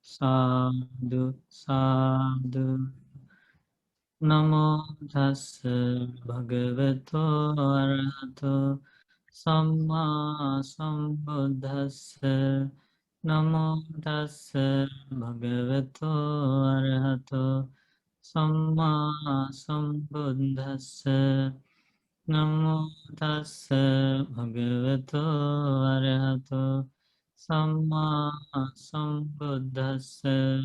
sadhu, sadhu. Namo tassa bhagavato arahato samma sambuddhassa. Namo tassa bhagavato arahato samma sambuddhassa. Namo tassa bhagavato arahato samma sambuddhassa.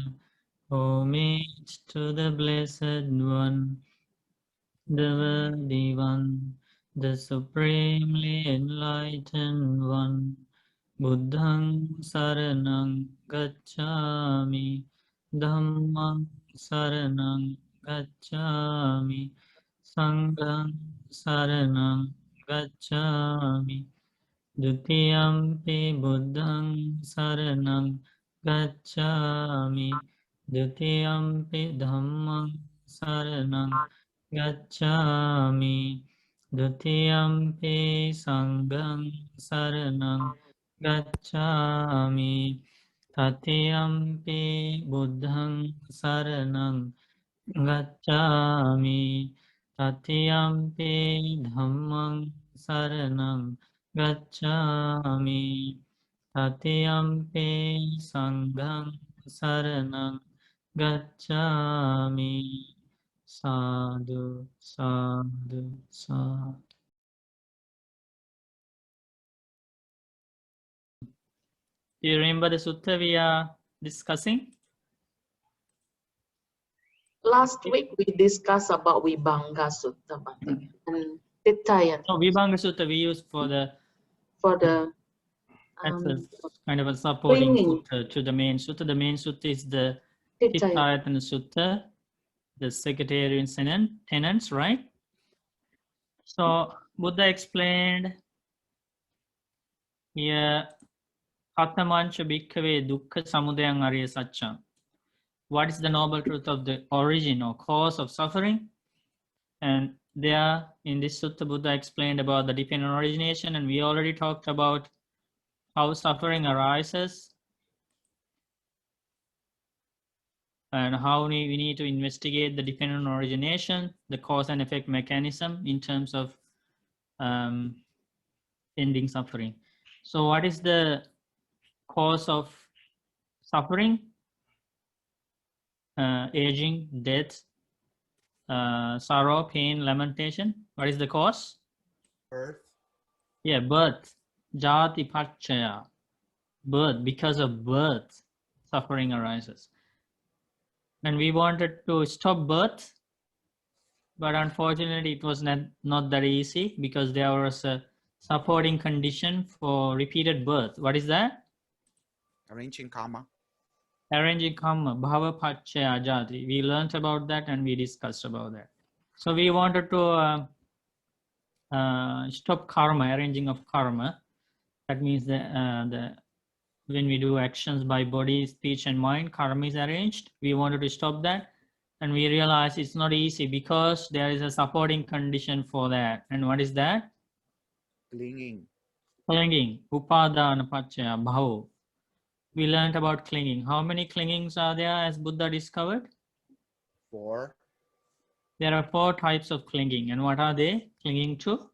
Homage to the Blessed One, the Worthy One, the Supremely Enlightened One. Buddhang Saranang Gacchami, Dhammang Saranang Gacchami, Sanghang Saranang Gacchami. Dutiyampi Buddhang Saranang Gacchami. Dutiyampi Dhammang Saranang Gacchami. Dutiyampi Sanghang Saranang Gacchami. Tatiyampi Buddhang Saranang Gacchami. Tatiyampi Dhammang Saranang Gacchami. Tatiyampi Sanghang Saranang Gacchami. Sadhu, sadhu, sadhu. Do you remember the sutta we are discussing? Last week we discussed about Vibhanga Sutta and Tittaya. No, Vibhanga Sutta we use for the as a kind of a supporting clinging. sutta to the main sutta. The main sutta is the Tittaya. Tittayatana Sutta, the sectarian tenets, right? So Buddha explained here, Katamancha bhikkhave dukkha samudayang arya satcham. What is the noble truth of the origin or cause of suffering? And there in this sutta, Buddha explained about the dependent origination, and we already talked about how suffering arises and how we need to investigate the dependent origination, the cause and effect mechanism in terms of ending suffering. So what is the cause of suffering? Aging, death, sorrow, pain, lamentation. What is the cause? Birth. Yeah, birth. Jati pachaya. Birth. Because of birth, suffering arises. And we wanted to stop birth, but unfortunately it was not that easy because there was a supporting condition for repeated birth. What is that? Arranging karma. Arranging karma, bhava pachaya jati. We learned about that and we discussed about that. So we wanted to stop karma, arranging of karma. That means when we do actions by body, speech, and mind, karma is arranged. We wanted to stop that, and we realized it's not easy because there is a supporting condition for that. And what is that? Clinging. Clinging, upadana pachaya, bhava. We learned about clinging. How many clingings are there as Buddha discovered? 4. There are 4 types of clinging. And what are they? Clinging to?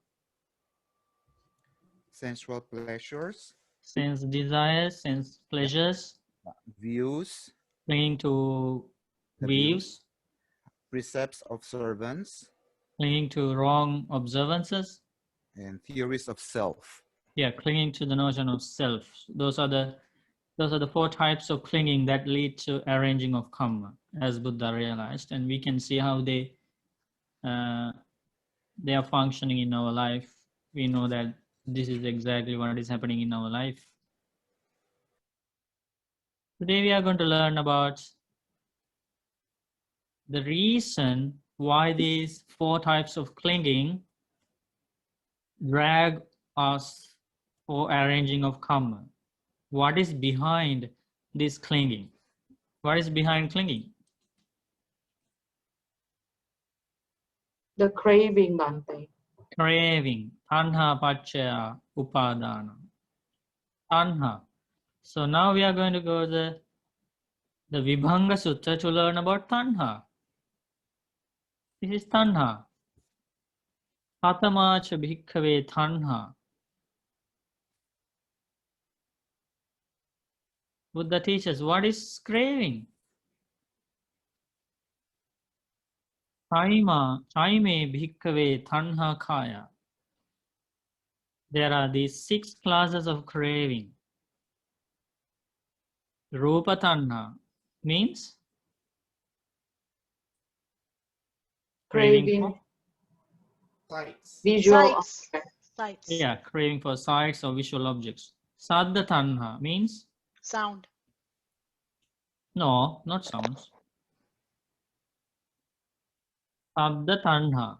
Sensual pleasures. Sense desires, sense pleasures. Views. Clinging to views. Precepts of servants. Clinging to wrong observances. And theories of self. Yeah, clinging to the notion of self. Those are the 4 types of clinging that lead to arranging of karma, as Buddha realized, and we can see how they are functioning in our life. We know that this is exactly what is happening in our life. Today we are going to learn about the reason why these 4 types of clinging drag us for arranging of karma. What is behind this clinging? What is behind clinging? The craving, Bhante. Craving, tanha pachaya upadana. Tanha. So now we are going to go to the the Vibhanga Sutta to learn about Tanha. This is Tanha. Katamacha bhikkhave Tanha. Buddha teaches what is craving. Chaime bhikkhave Tanha Kaya. There are these 6 classes of craving. Rupa Tanha means Craving Sights. visual Sights. object. Sights. yeah, craving for sights or visual objects. Saddha Tanha means Sound. no, not sounds. Sabda Tanha,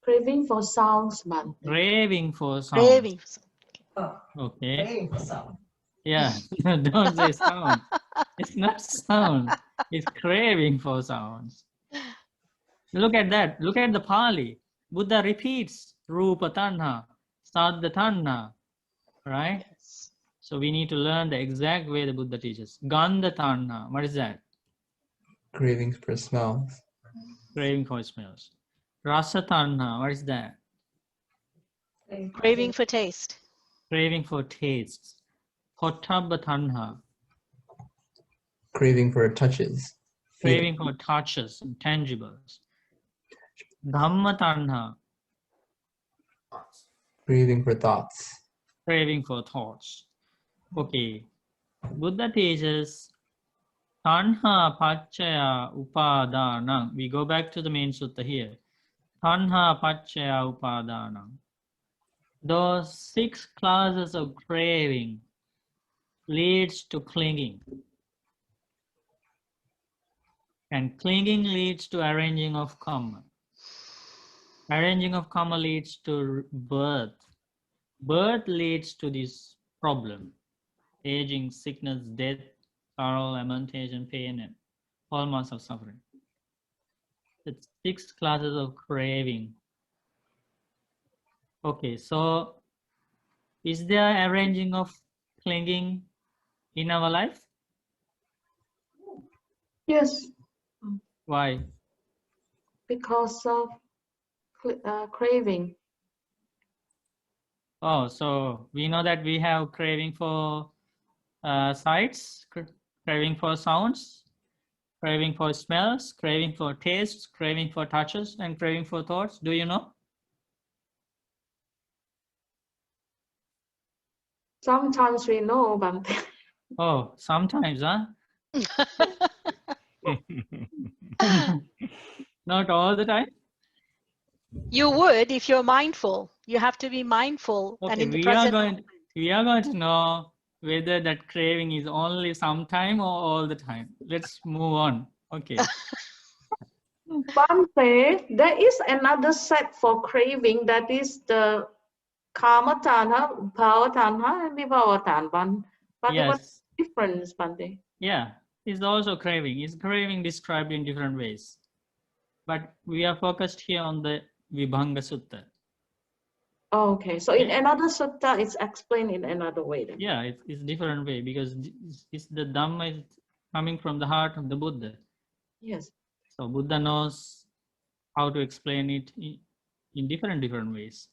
Craving for sounds, Bante. craving for sound. Craving. Okay. Craving for sound. Yeah, don't say sound. It's not sound. It's craving for sounds. Look at that. Look at the Pali. Buddha repeats Rupa Tanha, Saddha Tanha, right? Yes. So we need to learn the exact way the Buddha teaches. Gandha Tanha, what is that? Craving for smells. Craving for smells. Rasa Tanha, what is that? Craving for taste. Craving for tastes. Pottabha Tanha, Craving for touches. craving for touches and tangibles. Dhamma Tanha, Craving for thoughts. craving for thoughts. Okay. Buddha teaches Tanha Pachaya Upadana. We go back to the main sutta here. Tanha Pachaya Upadana. Those 6 classes of craving leads to clinging. And clinging leads to arranging of karma. Arranging of karma leads to birth. Birth leads to this problem. Aging, sickness, death, sorrow, lamentation, pain, and all marks of suffering. It's 6 classes of craving. Okay, so is there arranging of clinging in our life? Yes, Why? because of craving. Oh, so we know that we have craving for sights, craving for sounds, craving for smells, craving for tastes, craving for touches, and craving for thoughts. Do you know? Sometimes we know, Bante. Oh, sometimes, huh? Not all the time. You would if you're mindful. You have to be mindful and Okay, in the we are present going. moment. We are going to know whether that craving is only sometime or all the time. Let's move on. Okay. Bante, there is another set for craving, that is the Kama Tanha, Bhava Tanha, and Vibhava Tanha. But what's Yes. the difference, Bante? Yeah. It's also craving. It's craving described in different ways. But we are focused here on the Vibhanga Sutta. Okay, so in Yeah. another sutta, it's explained in another way then. Yeah, it's different way because it's the Dhamma is coming from the heart of the Buddha. Yes. So Buddha knows how to explain it in different ways.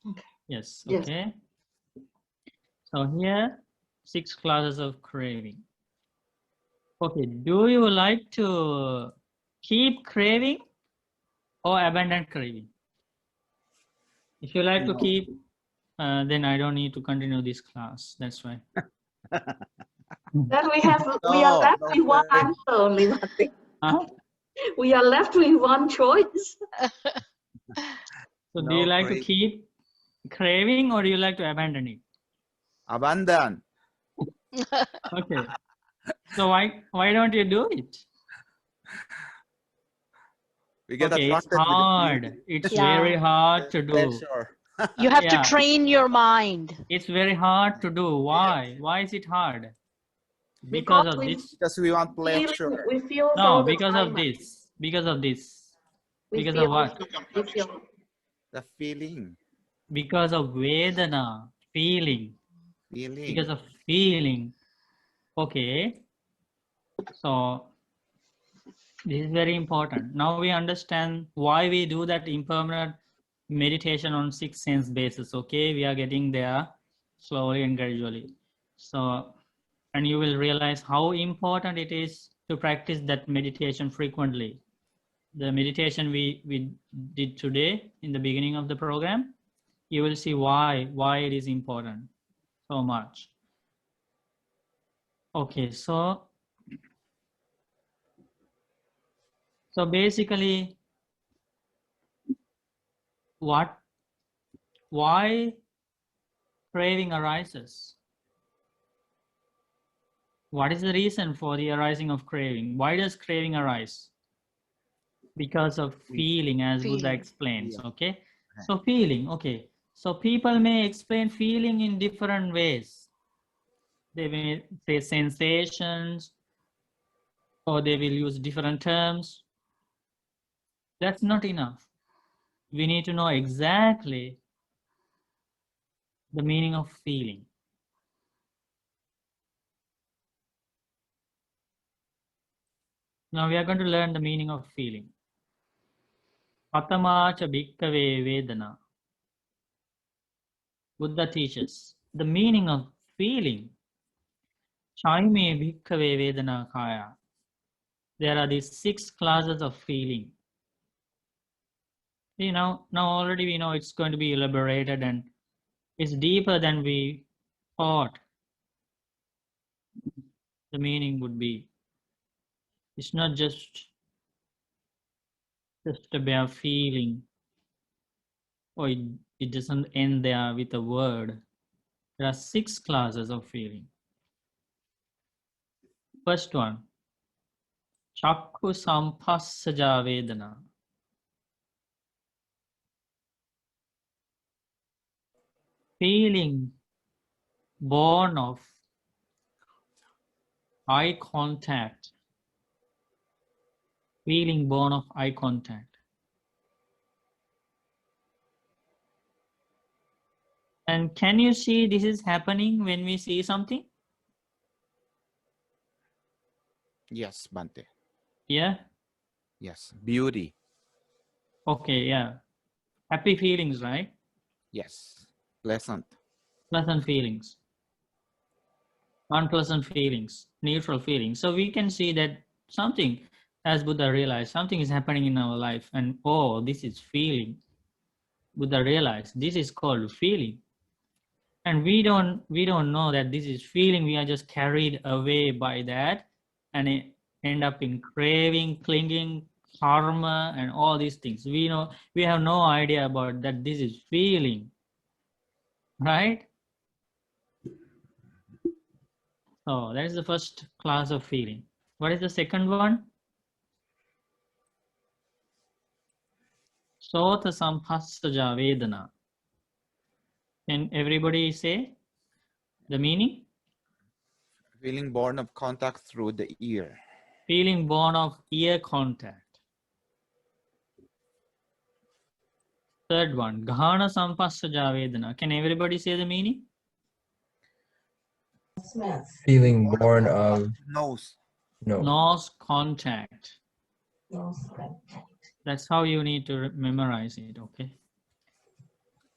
Okay. Yes. Yes. Okay. So here, 6 classes of craving. Okay. Do you like to keep craving or abandon craving? If you like to No. keep, then I don't need to continue this class. That's why. Then we are No, left no with one way. answer only, Bante. Huh? We are left with one choice. So do No you like to craving. keep craving or do you like to abandon it? Abandon. Okay. So why don't you do it? We get Okay, it's attracted with the hard. feeling, It's Yeah. very hard to the do. pleasure. You have Yeah. to train your mind. It's very hard to do. Why? Why is it hard? Because of we this. Because we want pleasure. we feel No, all the because time. of this. Because of this. We Because feel, of what? we feel. The feeling. Because of Vedana, feeling. Feeling. Because of feeling. Okay. So this is very important. Now we understand why we do that impermanent meditation on 6 sense basis. Okay, we are getting there slowly and gradually. So, and you will realize how important it is to practice that meditation frequently. The meditation we did today in the beginning of the program, you will see why it is important so much. Okay, so basically, why craving arises? What is the reason for the arising of craving? Why does craving arise? Because of feeling, as Buddha Feeling. explains. Yeah. Okay, so feeling. Okay, so people may explain feeling in different ways. They may say sensations, or they will use different terms. That's not enough. We need to know exactly the meaning of feeling. Now we are going to learn the meaning of feeling. Patamacha bhikkave vedana. Buddha teaches the meaning of feeling. Chaime bhikkave vedana kaya. There are these 6 classes of feeling. You know, now already we know it's going to be elaborated and it's deeper than we thought the meaning would be. It's not just a bare feeling, or it doesn't end there with a word. There are 6 classes of feeling. First one, chakku sampassaja vedana. Feeling born of eye contact. Feeling born of eye contact. And can you see this is happening when we see something? Yes, Bante. Yeah? Yes. Beauty. Okay, yeah. Happy feelings, right? Yes. Pleasant. Pleasant feelings. Unpleasant feelings. Neutral feelings. So we can see that something, as Buddha realized, something is happening in our life and oh, this is feeling. Buddha realized this is called feeling. And we don't know that this is feeling. We are just carried away by that and it end up in craving, clinging, karma, and all these things. We have no idea about that this is feeling, right? So that is the first class of feeling. What is the second one? Sota sampassaja vedana. Can everybody say the meaning? Feeling born of contact through the ear. Feeling born of ear contact. Third one, ghana sampassaja vedana. Can everybody say the meaning? Feeling born of Nose. Nose contact. That's how you need to memorize it, okay?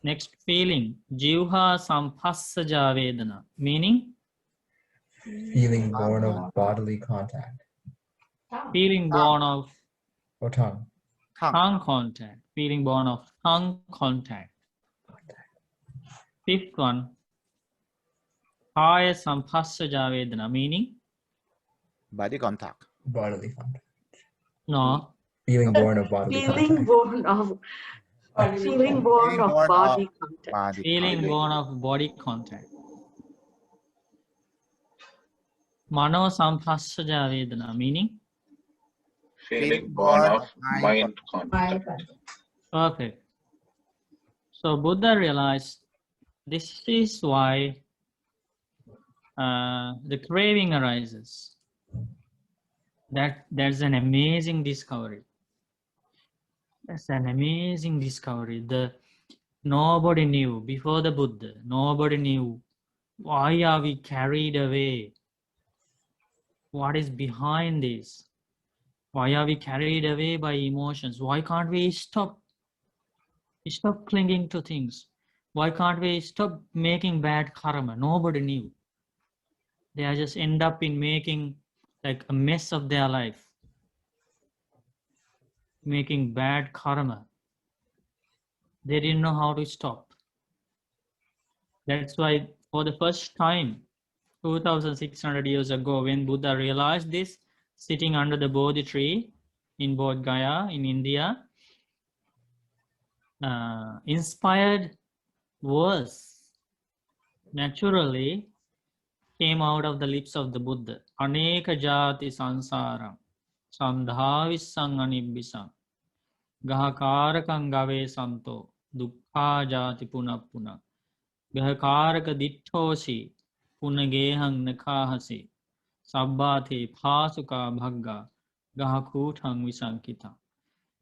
Next, feeling, jivha sampassaja vedana. Meaning? Feeling born of bodily contact. Feeling born of Or tongue. tongue contact. Feeling born of tongue contact. Fifth one, kaya sampassaja vedana. Meaning? Body contact. Bodily contact. No. Feeling born of bodily Feeling contact. born of Feeling born of body contact. body Feeling contact. born of body contact. Mano sampassaja vedana. Meaning? Feeling born of mind Mind contact. Perfect. So Buddha realized this is why the craving arises. There's an amazing discovery. That's an amazing discovery. Nobody knew before the Buddha. Nobody knew why are we carried away. what is behind this? Why are we carried away by emotions? Why can't we stop clinging to things? Why can't we stop making bad karma? Nobody knew. They are just end up in making like a mess of their life, making bad karma. They didn't know how to stop. That's why for the first time, 2600 years ago, when Buddha realized this, sitting under the Bodhi tree in Bodh Gaya in India, inspired words naturally came out of the lips of the Buddha. Aneka jati sansaram, sandhavisang anibbisang, gahakarakang gave santo, dukkha jati punapuna, gahakaraka ditthosi, punagehang nakahasi, sabbate phasuka bhagga, gahakuthang visankita,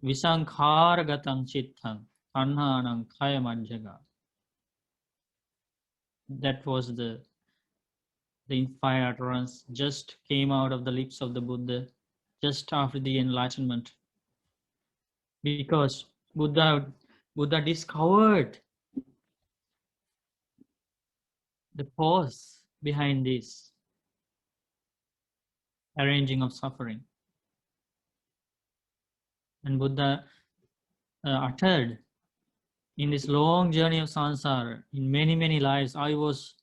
visankharagatam chittang, tanhanang kayamajjaga. That was the inspired utterance just came out of the lips of the Buddha just after the enlightenment. Because Buddha discovered the cause behind this arranging of suffering. And Buddha uttered in this long journey of samsara, in many, many lives, I was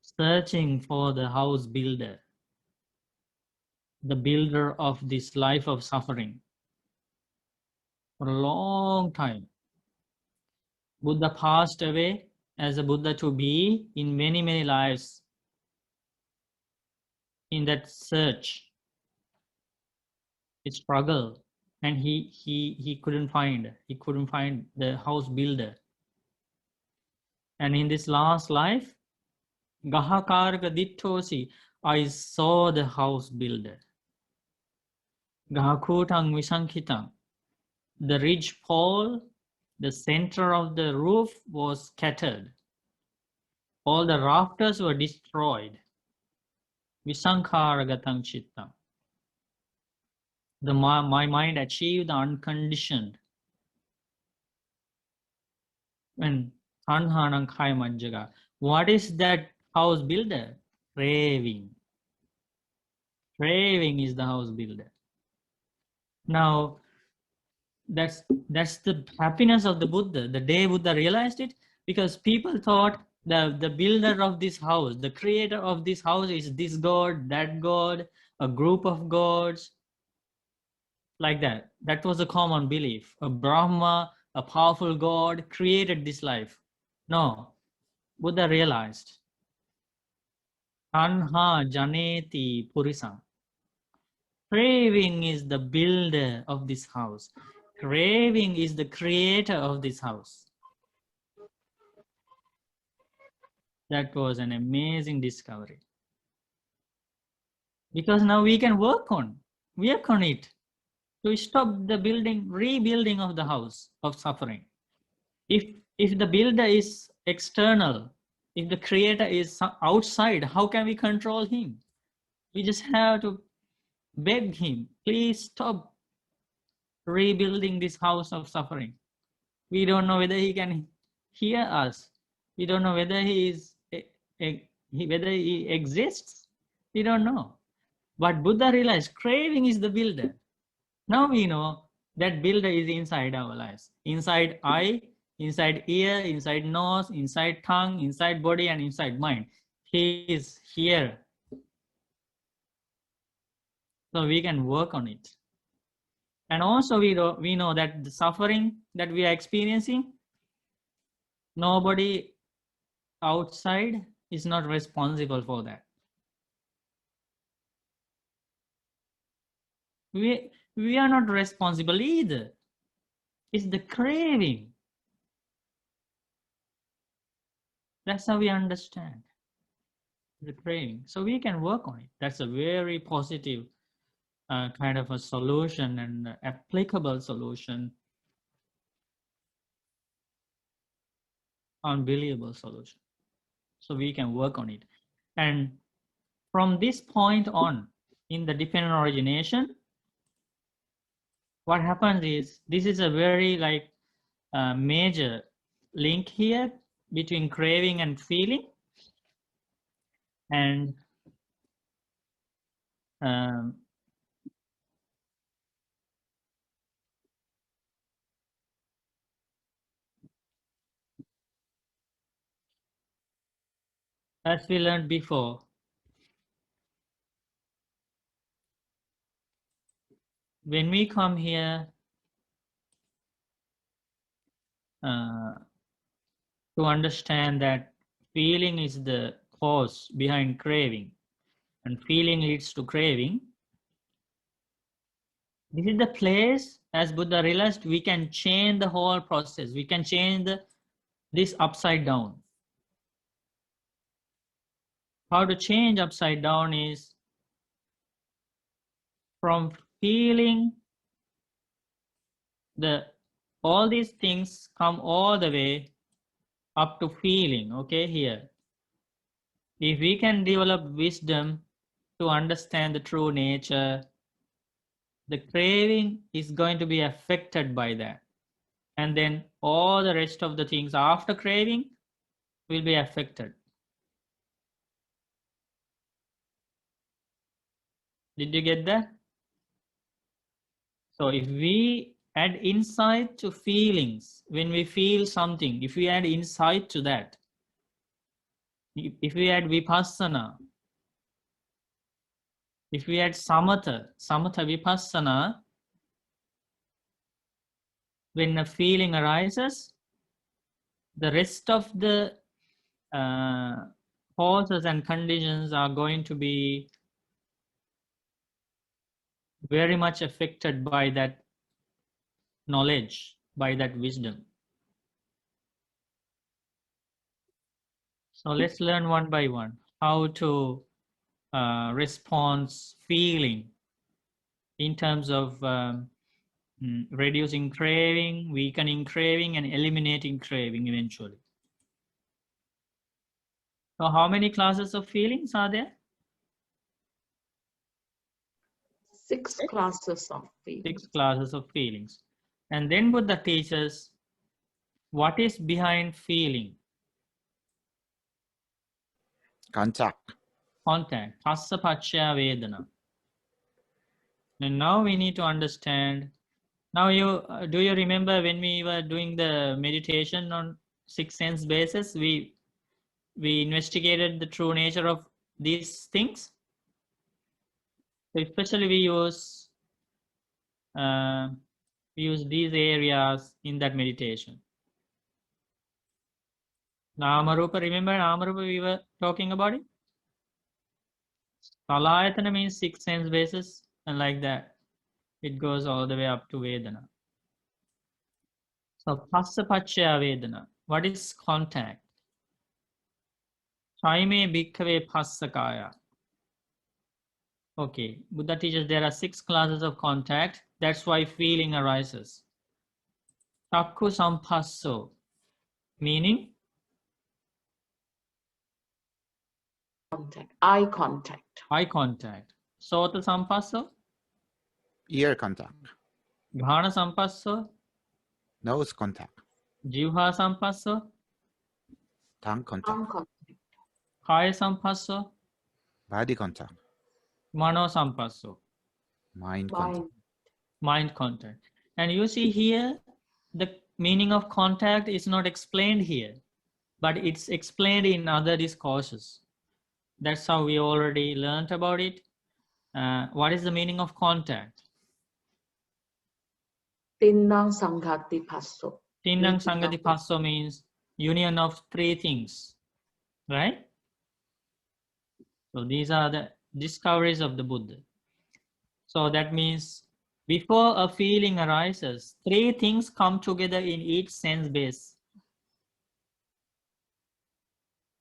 searching for the house builder, the builder of this life of suffering. For a long time, Buddha passed away as a Buddha to be in many, many lives in that search, his struggle, and he couldn't find the house builder. And in this last life, Gahakarga Ditthosi, I saw the house builder. Gahakutang Visankitang, the ridge pole, the center of the roof was scattered. All the rafters were destroyed. Visankaragatang Chittam. My mind achieved the unconditioned. And Tanhanang Kayamajjaga. What is that house builder? Craving. Craving is the house builder. Now, that's the happiness of the Buddha. The day Buddha realized it, because people thought the builder of this house, the creator of this house is this God, that God, a group of gods, like that. That was a common belief. A Brahma, a powerful God created this life. No, Buddha realized. Tanha janeti purisam. Craving is the builder of this house. Craving is the creator of this house. That was an amazing discovery. Because now we can work on it to stop the rebuilding of the house of suffering. If the builder is external, if the creator is outside, how can we control him? We just have to beg him, please stop rebuilding this house of suffering. We don't know whether he can hear us. We don't know whether whether he exists. We don't know. But Buddha realized craving is the builder. Now we know that builder is inside our lives. Inside eye, inside ear, inside nose, inside tongue, inside body, and inside mind. He is here. So we can work on it. And also we know that the suffering that we are experiencing, nobody outside is not responsible for that. We are not responsible either. It's the craving. That's how we understand the craving. So we can work on it. That's a very positive kind of a solution and applicable solution, unbelievable solution. So we can work on it. And from this point on, in the dependent origination, what happens is this is a very like major link here between craving and feeling, and as we learned before, when we come here to understand that feeling is the cause behind craving and feeling leads to craving, this is the place, as Buddha realized, we can change the whole process. We can change this upside down. How to change upside down is from feeling all these things come all the way up to feeling, okay, here. If we can develop wisdom to understand the true nature, the craving is going to be affected by that. And then all the rest of the things after craving will be affected. Did you get that? So if we add insight to feelings, when we feel something, if we add insight to that, if we add vipassana, if we add samatha vipassana, when a feeling arises, the rest of the causes and conditions are going to be very much affected by that knowledge, by that wisdom. So let's learn one by one how to respond feeling in terms of reducing craving, weakening craving, and eliminating craving eventually. So how many classes of feelings are there? 6 classes of feelings. 6 classes of feelings. And then Buddha teaches what is behind feeling. Contact. Contact. Phassa paccaya vedana. And now we need to understand. Now do you remember when we were doing the meditation on 6 sense basis, we investigated the true nature of these things? So especially we use these areas in that meditation. Namarupa, remember Namarupa we were talking about it? Salayatana means 6 sense basis, and like that. It goes all the way up to Vedana. So Phassa paccaya vedana. What is contact? Chaime bhikkhave phassakaya. Okay, Buddha teaches there are 6 classes of contact. That's why feeling arises. Chakku samphasso, meaning Contact, eye contact. eye contact. Sota samphasso, Ear contact. ghana samphasso, Nose contact. jivha samphasso, Tongue contact. Tongue contact. kaya samphasso, Body contact. mano samphasso, Mind Mind. contact. mind contact. And you see here, the meaning of contact is not explained here, but it's explained in other discourses. That's how we already learned about it. What is the meaning of contact? Tinnang sanghati passo. Tinnang sangati passo means union of 3 things, right? So these are the discoveries of the Buddha. So that means before a feeling arises, 3 things come together in each sense base.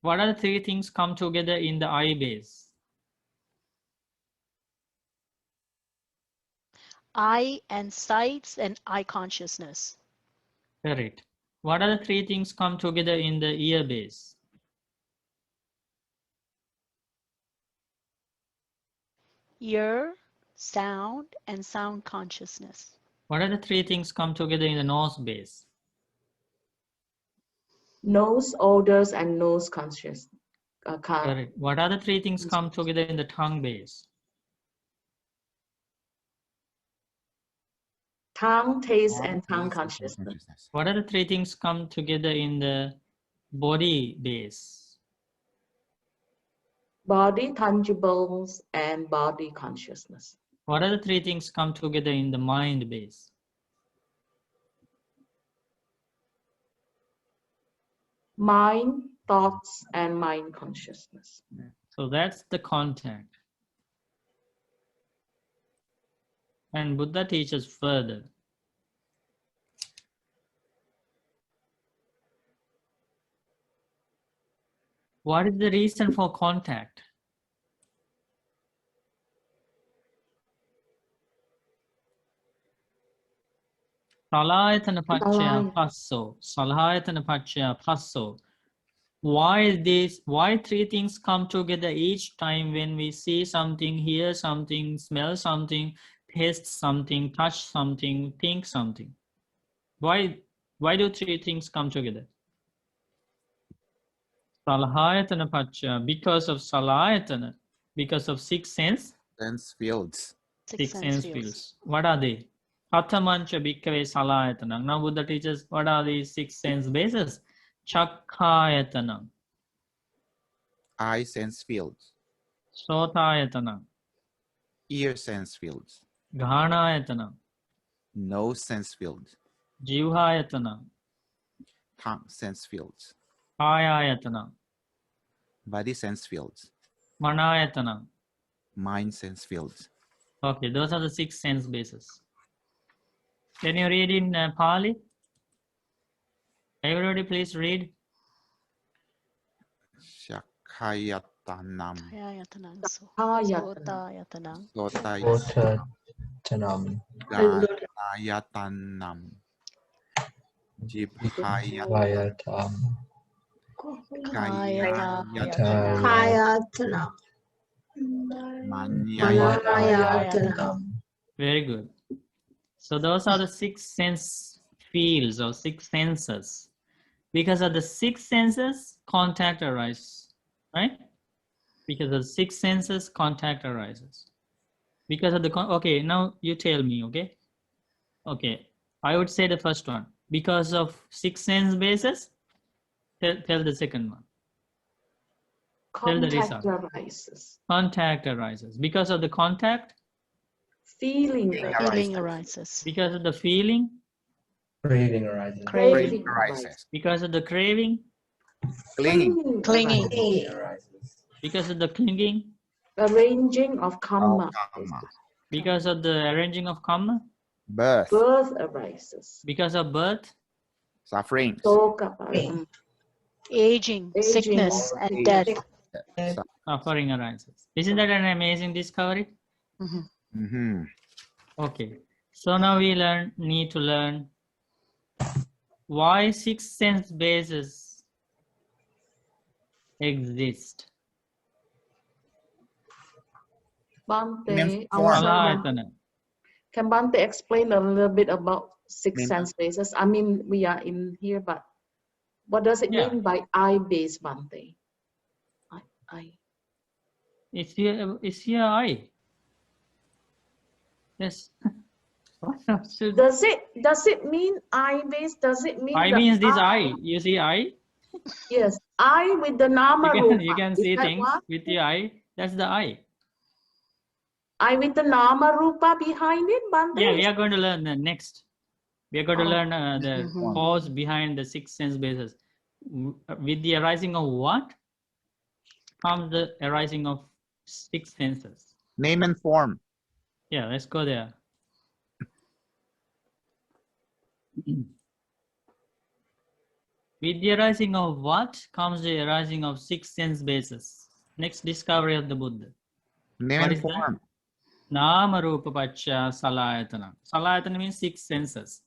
What are the 3 things come together in the eye base? Eye and sights and eye consciousness. Correct. What are the 3 things come together in the ear base? ear, sound, and sound consciousness. What are the three things come together in the nose base? Nose, odors, and nose conscious. Correct. What are the three things come together in the tongue base? Tongue, taste, Tongue, and tongue taste, and consciousness. consciousness. What are the three things come together in the body base? Body, tangibles, and body consciousness. What are the three things come together in the mind base? Mind, thoughts, and mind consciousness. So that's the contact. And Buddha teaches further. What is the reason for contact? Salayatana paccaya passo. Salayatana paccaya passo. Why three things come together each time when we see something, hear something, smell something, taste something, touch something, think something? Why do three things come together? Salayatana paccaya, because of salayatana, because of six sense Fields. six sense fields. What are they? Pathamancha bhikkhave salayatanam. Now Buddha teaches what are these six sense bases? Chakhayatanam, Eye sense fields. Sotayatanam, Ear sense fields. Ghanayatanam, Nose sense fields. Jivhayatanam, Tongue sense fields. Kayayatanam, Body sense fields. Manayatanam. Mind sense fields. Okay, those are the six sense bases. Can you read in Pali? Everybody please read. Shakhayatanam. Ayatanam, Ayatanam. sotayatanam, Otatanam. Ganayatanam. Jibhayatanam. Vayatam. Kayatanam, Hayatanam. Manyayatanam. Vayatanam. Very good. So those are the six sense fields or six senses. Because of the six senses, contact arises, right? Because of the six senses, contact arises. Because of the, okay, now you tell me, okay? Okay, I would say the first one. Because of six sense bases, tell the second one. Tell the Contact result. arises. Contact arises. Because of the contact, Feeling feeling arises. arises. because of the feeling, Craving arises. Craving arises. arises. because of the craving, Clinging. Clinging. arises. Clinging arises. because of the clinging, Arranging of karma. Karma. because of the arranging of karma, Birth. Birth arises. because of birth, Suffering. Soka arises. Aging, Aging. sickness, and Age. death. suffering arises. Isn't that an amazing discovery? Mhm. Mm-hmm. Okay, so now we need to learn why six sense bases exist. Bante, Form. Salayatana. can Bante explain a little bit about six Mean- sense bases? I mean, we are in here, but what does it Yeah. mean by eye base, Bante? I. It's here I. Yes. What else should Does it mean eye base? Does it mean I the means this eye? You see eye? Yes, eye with the nama You rupa. can Is see that things one? with your eye. That's the eye. Eye with the nama rupa behind it, Bante? Yeah, we are going to learn the next. We are going to Oh. learn the Mhm. cause behind the six sense bases. With the arising of what comes the arising of six senses? Name and form. Yeah, let's go there. With the arising of what comes the arising of six sense bases? Next discovery of the Buddha. Name What and is that? form. Nama rupa paccaya salayatana. Salayatana means six senses.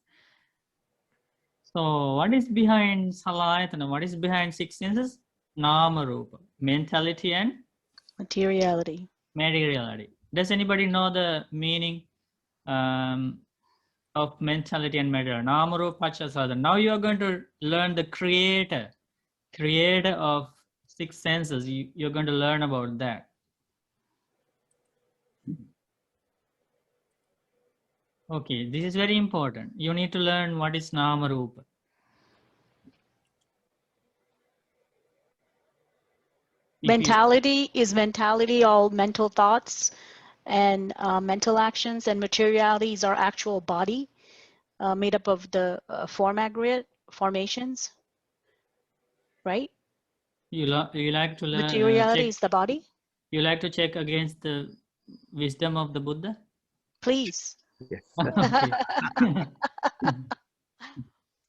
So what is behind salayatana? What is behind six senses? Nama rupa, mentality and Materiality. materiality. Does anybody know the meaning of mentality and matter? Namarupacha. Now you are going to learn the creator of 6 senses. You're going to learn about that. Okay, this is very important. You need to learn what is Namarupa. Mentality is mentality, all mental thoughts and mental actions, and materiality is our actual body made up of the form aggregate formations, right? You like to learn Materiality is the body. You like to check against the wisdom of the Buddha? Please. Yes. Okay.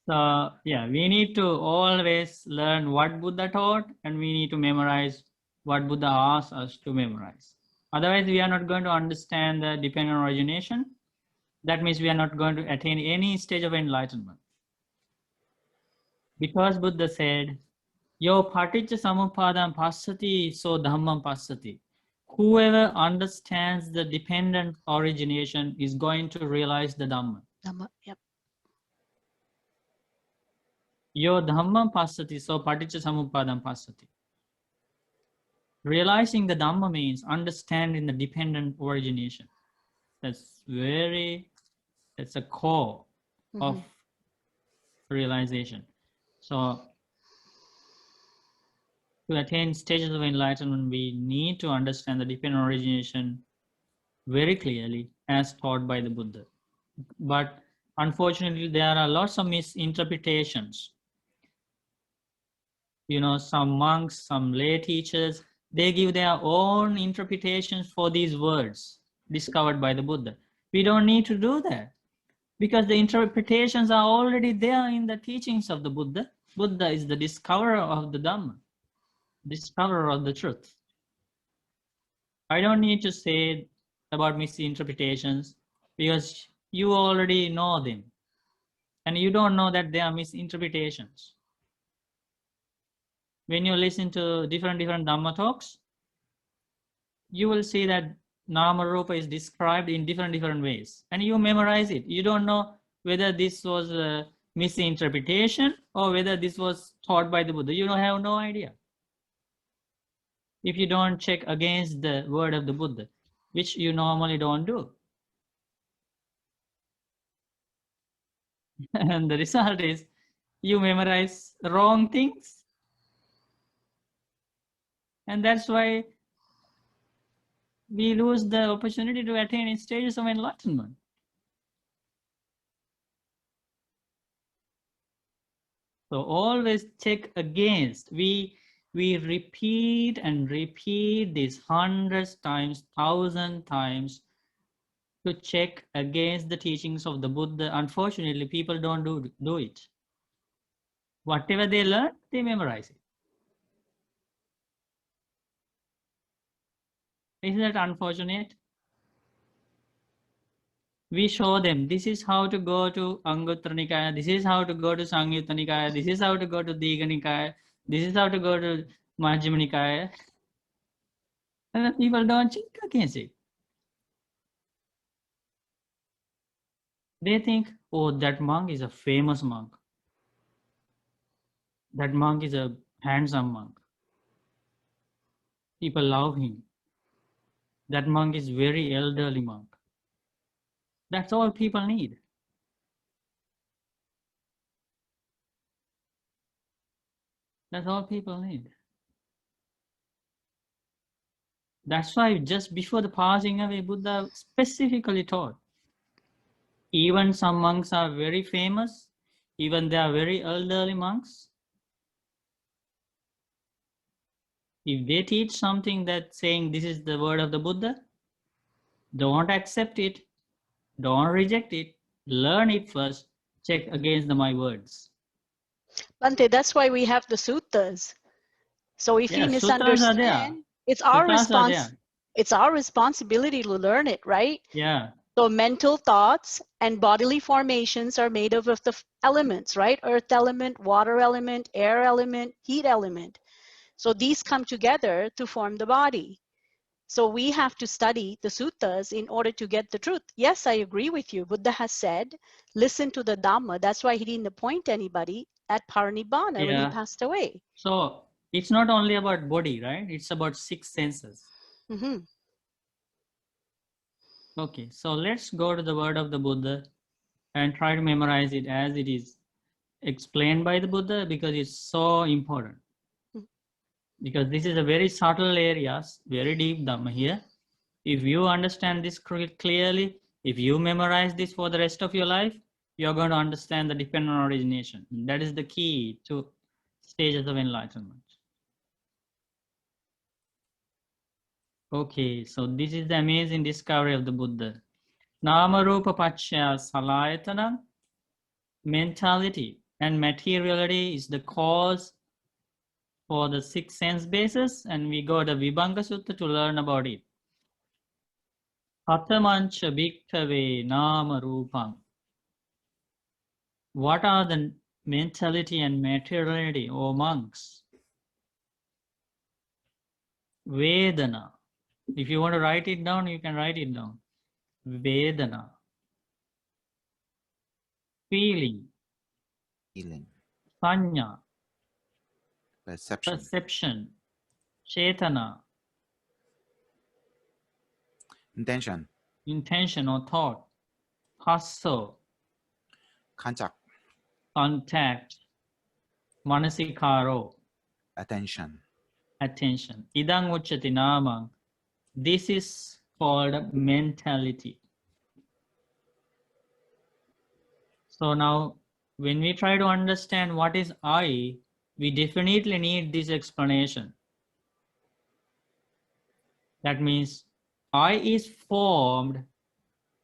So yeah, we need to always learn what Buddha taught, and we need to memorize what Buddha asked us to memorize. Otherwise, we are not going to understand the dependent origination. That means we are not going to attain any stage of enlightenment. Because Buddha said, Yo paticca samuppadam passati, so dhammam passati. Whoever understands the dependent origination is going to realize the Dhamma. Yep. Yo dhammam passati, so paticca samuppadam passati. Realizing the Dhamma means understanding the dependent origination. That's a core of realization. So to attain stages of enlightenment, we need to understand the dependent origination very clearly as taught by the Buddha. But unfortunately, there are lots of misinterpretations. You know, some monks, some lay teachers, they give their own interpretations for these words discovered by the Buddha. We don't need to do that because the interpretations are already there in the teachings of the Buddha. Buddha is the discoverer of the Dhamma, discoverer of the truth. I don't need to say about misinterpretations because you already know them and you don't know that they are misinterpretations. When you listen to different Dhamma talks, you will see that Nama Rupa is described in different ways and you memorize it. You don't know whether this was a misinterpretation or whether this was taught by the Buddha. You don't have no idea if you don't check against the word of the Buddha, which you normally don't do. And the result is you memorize wrong things. And that's why we lose the opportunity to attain stages of enlightenment. So always check against. We repeat and repeat this hundreds times, 1,000 times to check against the teachings of the Buddha. Unfortunately, people don't do it. Whatever they learn, they memorize it. Isn't that unfortunate? We show them this is how to go to Anguttara Nikaya, this is how to go to Samyutta Nikaya, this is how to go to Digha Nikaya, this is how to go to Majjhima Nikaya. And the people don't check against it. They think, oh, that monk is a famous monk. That monk is a handsome monk. People love him. That monk is very elderly monk. That's all people need. That's all people need. That's why just before the passing away, Buddha specifically taught, even some monks are very famous, even they are very elderly monks. If they teach something that's saying this is the word of the Buddha, don't accept it, don't reject it, learn it first, check against my words. Bante, that's why we have the suttas. So if you misunderstand, it's our it's our responsibility to learn it, right? Yeah. So mental thoughts and bodily formations are made of the elements, right? Earth element, water element, air element, heat element. So these come together to form the body. So we have to study the suttas in order to get the truth. Yes, I agree with you. Buddha has said, listen to the Dhamma. That's why he didn't appoint anybody at Parinibbana when he Yeah. passed away. So it's not only about body, right? It's about 6 senses. Mhm. Okay, so let's go to the word of the Buddha and try to memorize it as it is explained by the Buddha, because it's so important. Mm. Because this is a very subtle area, very deep Dhamma here. If you understand this clearly, if you memorize this for the rest of your life, you're going to understand the dependent origination. That is the key to stages of enlightenment. Okay, so this is the amazing discovery of the Buddha. Nama Rupa Pachya Salayatana, mentality and materiality is the cause for the 6 sense bases, and we go to Vibhanga Sutta to learn about it. Atamancha bhikkhave nama rupam. What are the mentality and materiality, O monks? Vedana. If you want to write it down, you can write it down. Vedana. Feeling. Feeling. Sanya. Perception. Perception. Chetana. Intention. Intention or thought. Hasso. Contact. Contact. Manasikaro. Attention. Attention. Idang uchati namang. This is called mentality. So now, when we try to understand what is I, we definitely need this explanation. That means I is formed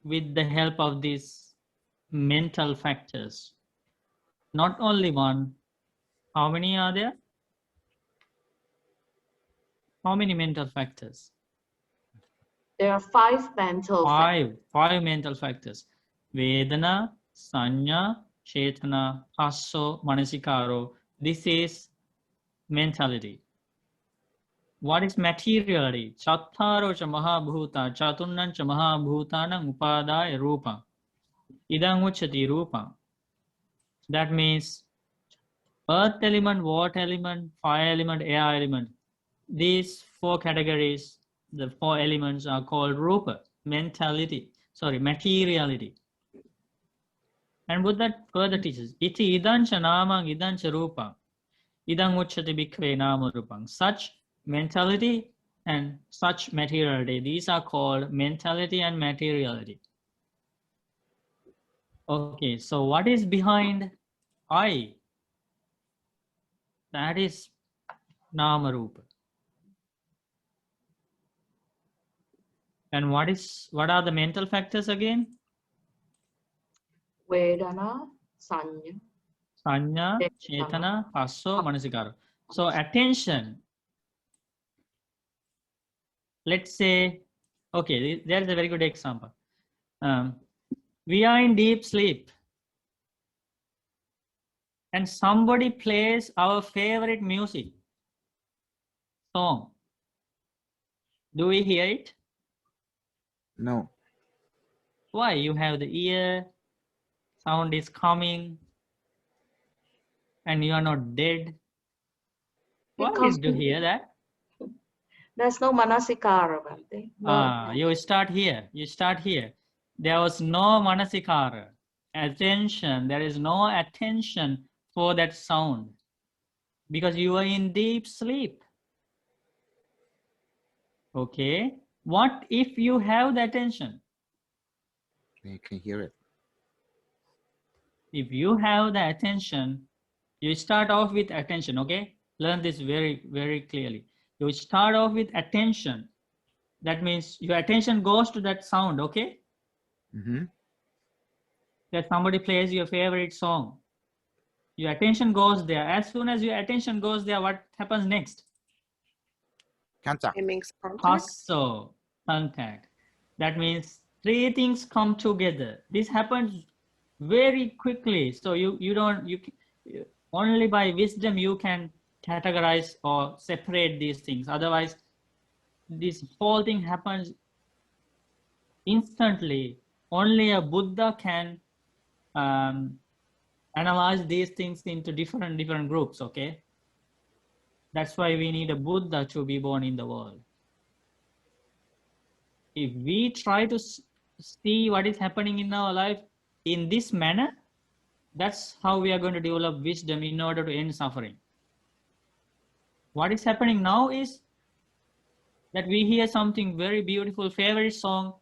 with the help of these mental factors. Not only one. How many are there? How many mental factors? There are 5 mental factors. Five mental factors. Vedana, Sanya, Chetana, Hasso, Manasikaro. This is mentality. What is materiality? Chattaro cha mahabhuta, chatunnan cha mahabhutanam upadaya rupa. Idang uchati rupa. That means earth element, water element, fire element, air element. These 4 categories, the 4 elements are called rupa, mentality, sorry, materiality. And Buddha further teaches, iti idancha namang idancha rupa, idang uchati bhikkhave nama rupang. Such mentality and such materiality, these are called mentality and materiality. Okay, so what is behind I? That is nama rupa. And what are the mental factors again? Vedana, Sanya. Sanya, Chetana. Chetana, Hasso, Manasikaro. So attention. Let's say, okay, there's a very good example. We are in deep sleep and somebody plays our favorite music song. Do we hear it? No. Why? You have the ear, sound is coming, and you are not dead. Why Because did you hear that? there's no manasikara, Bhante. No. You start here. You start here. There was no manasikara. Attention. There is no attention for that sound because you are in deep sleep. Okay. What if you have the attention? You can hear it. If you have the attention, you start off with attention. Okay. Learn this very, very clearly. You start off with attention. That means your attention goes to that sound. Okay. Mm-hmm. That somebody plays your favorite song. Your attention goes there. As soon as your attention goes there, what happens next? Contact. It makes contact. Hasso, contact. That means 3 things come together. This happens very quickly. So only by wisdom you can categorize or separate these things. Otherwise, this whole thing happens instantly. Only a Buddha can analyze these things into different groups. Okay, that's why we need a Buddha to be born in the world. If we try to see what is happening in our life in this manner, that's how we are going to develop wisdom in order to end suffering. What is happening now is that we hear something very beautiful, favorite song,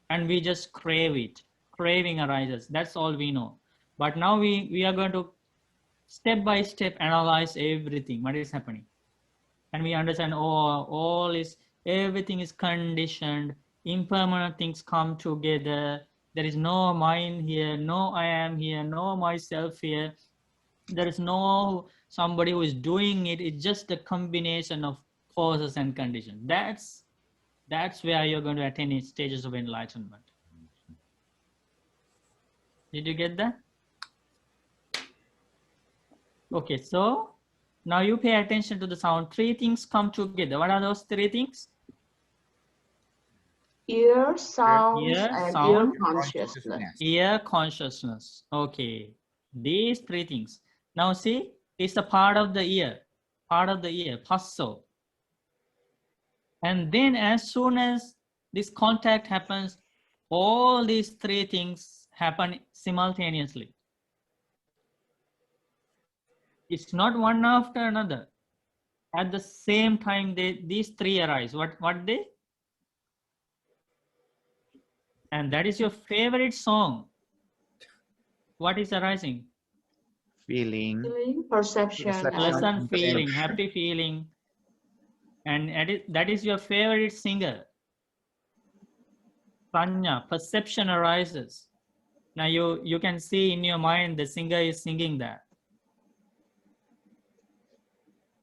and we just crave it. Craving arises. That's all we know. But now we are going to step by step analyze everything, what is happening. And we understand, oh, everything is conditioned, impermanent things come together. There is no mind here, no I am here, no myself here. There is no somebody who is doing it. It's just a combination of causes and conditions. That's where you're going to attain stages of enlightenment. Did you get that? Okay, so now you pay attention to the sound. Three things come together. What are those three things? Ear, sounds, Ear, and sound, ear consciousness. Ear consciousness. Okay, these three things. Now see, it's a part of the ear, passo. And then as soon as this contact happens, all these three things happen simultaneously. It's not one after another. At the same time, these three arise. What they? And that is your favorite song. What is arising? Feeling, Feeling, perception, Pleasant feeling, perception. happy feeling. And that is your favorite singer. Prajna, perception arises. Now you can see in your mind the singer is singing that.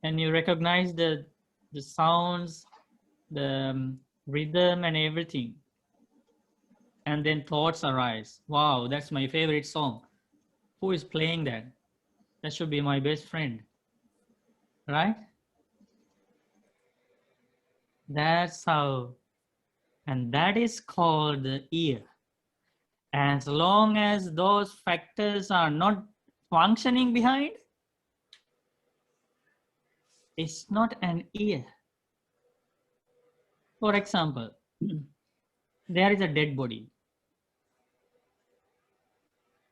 And you recognize the sounds, the rhythm and everything. And then thoughts arise. Wow, that's my favorite song. Who is playing that? That should be my best friend. Right? That's how. And that is called the ear. As long as those factors are not functioning behind, it's not an ear. For example, there is a dead body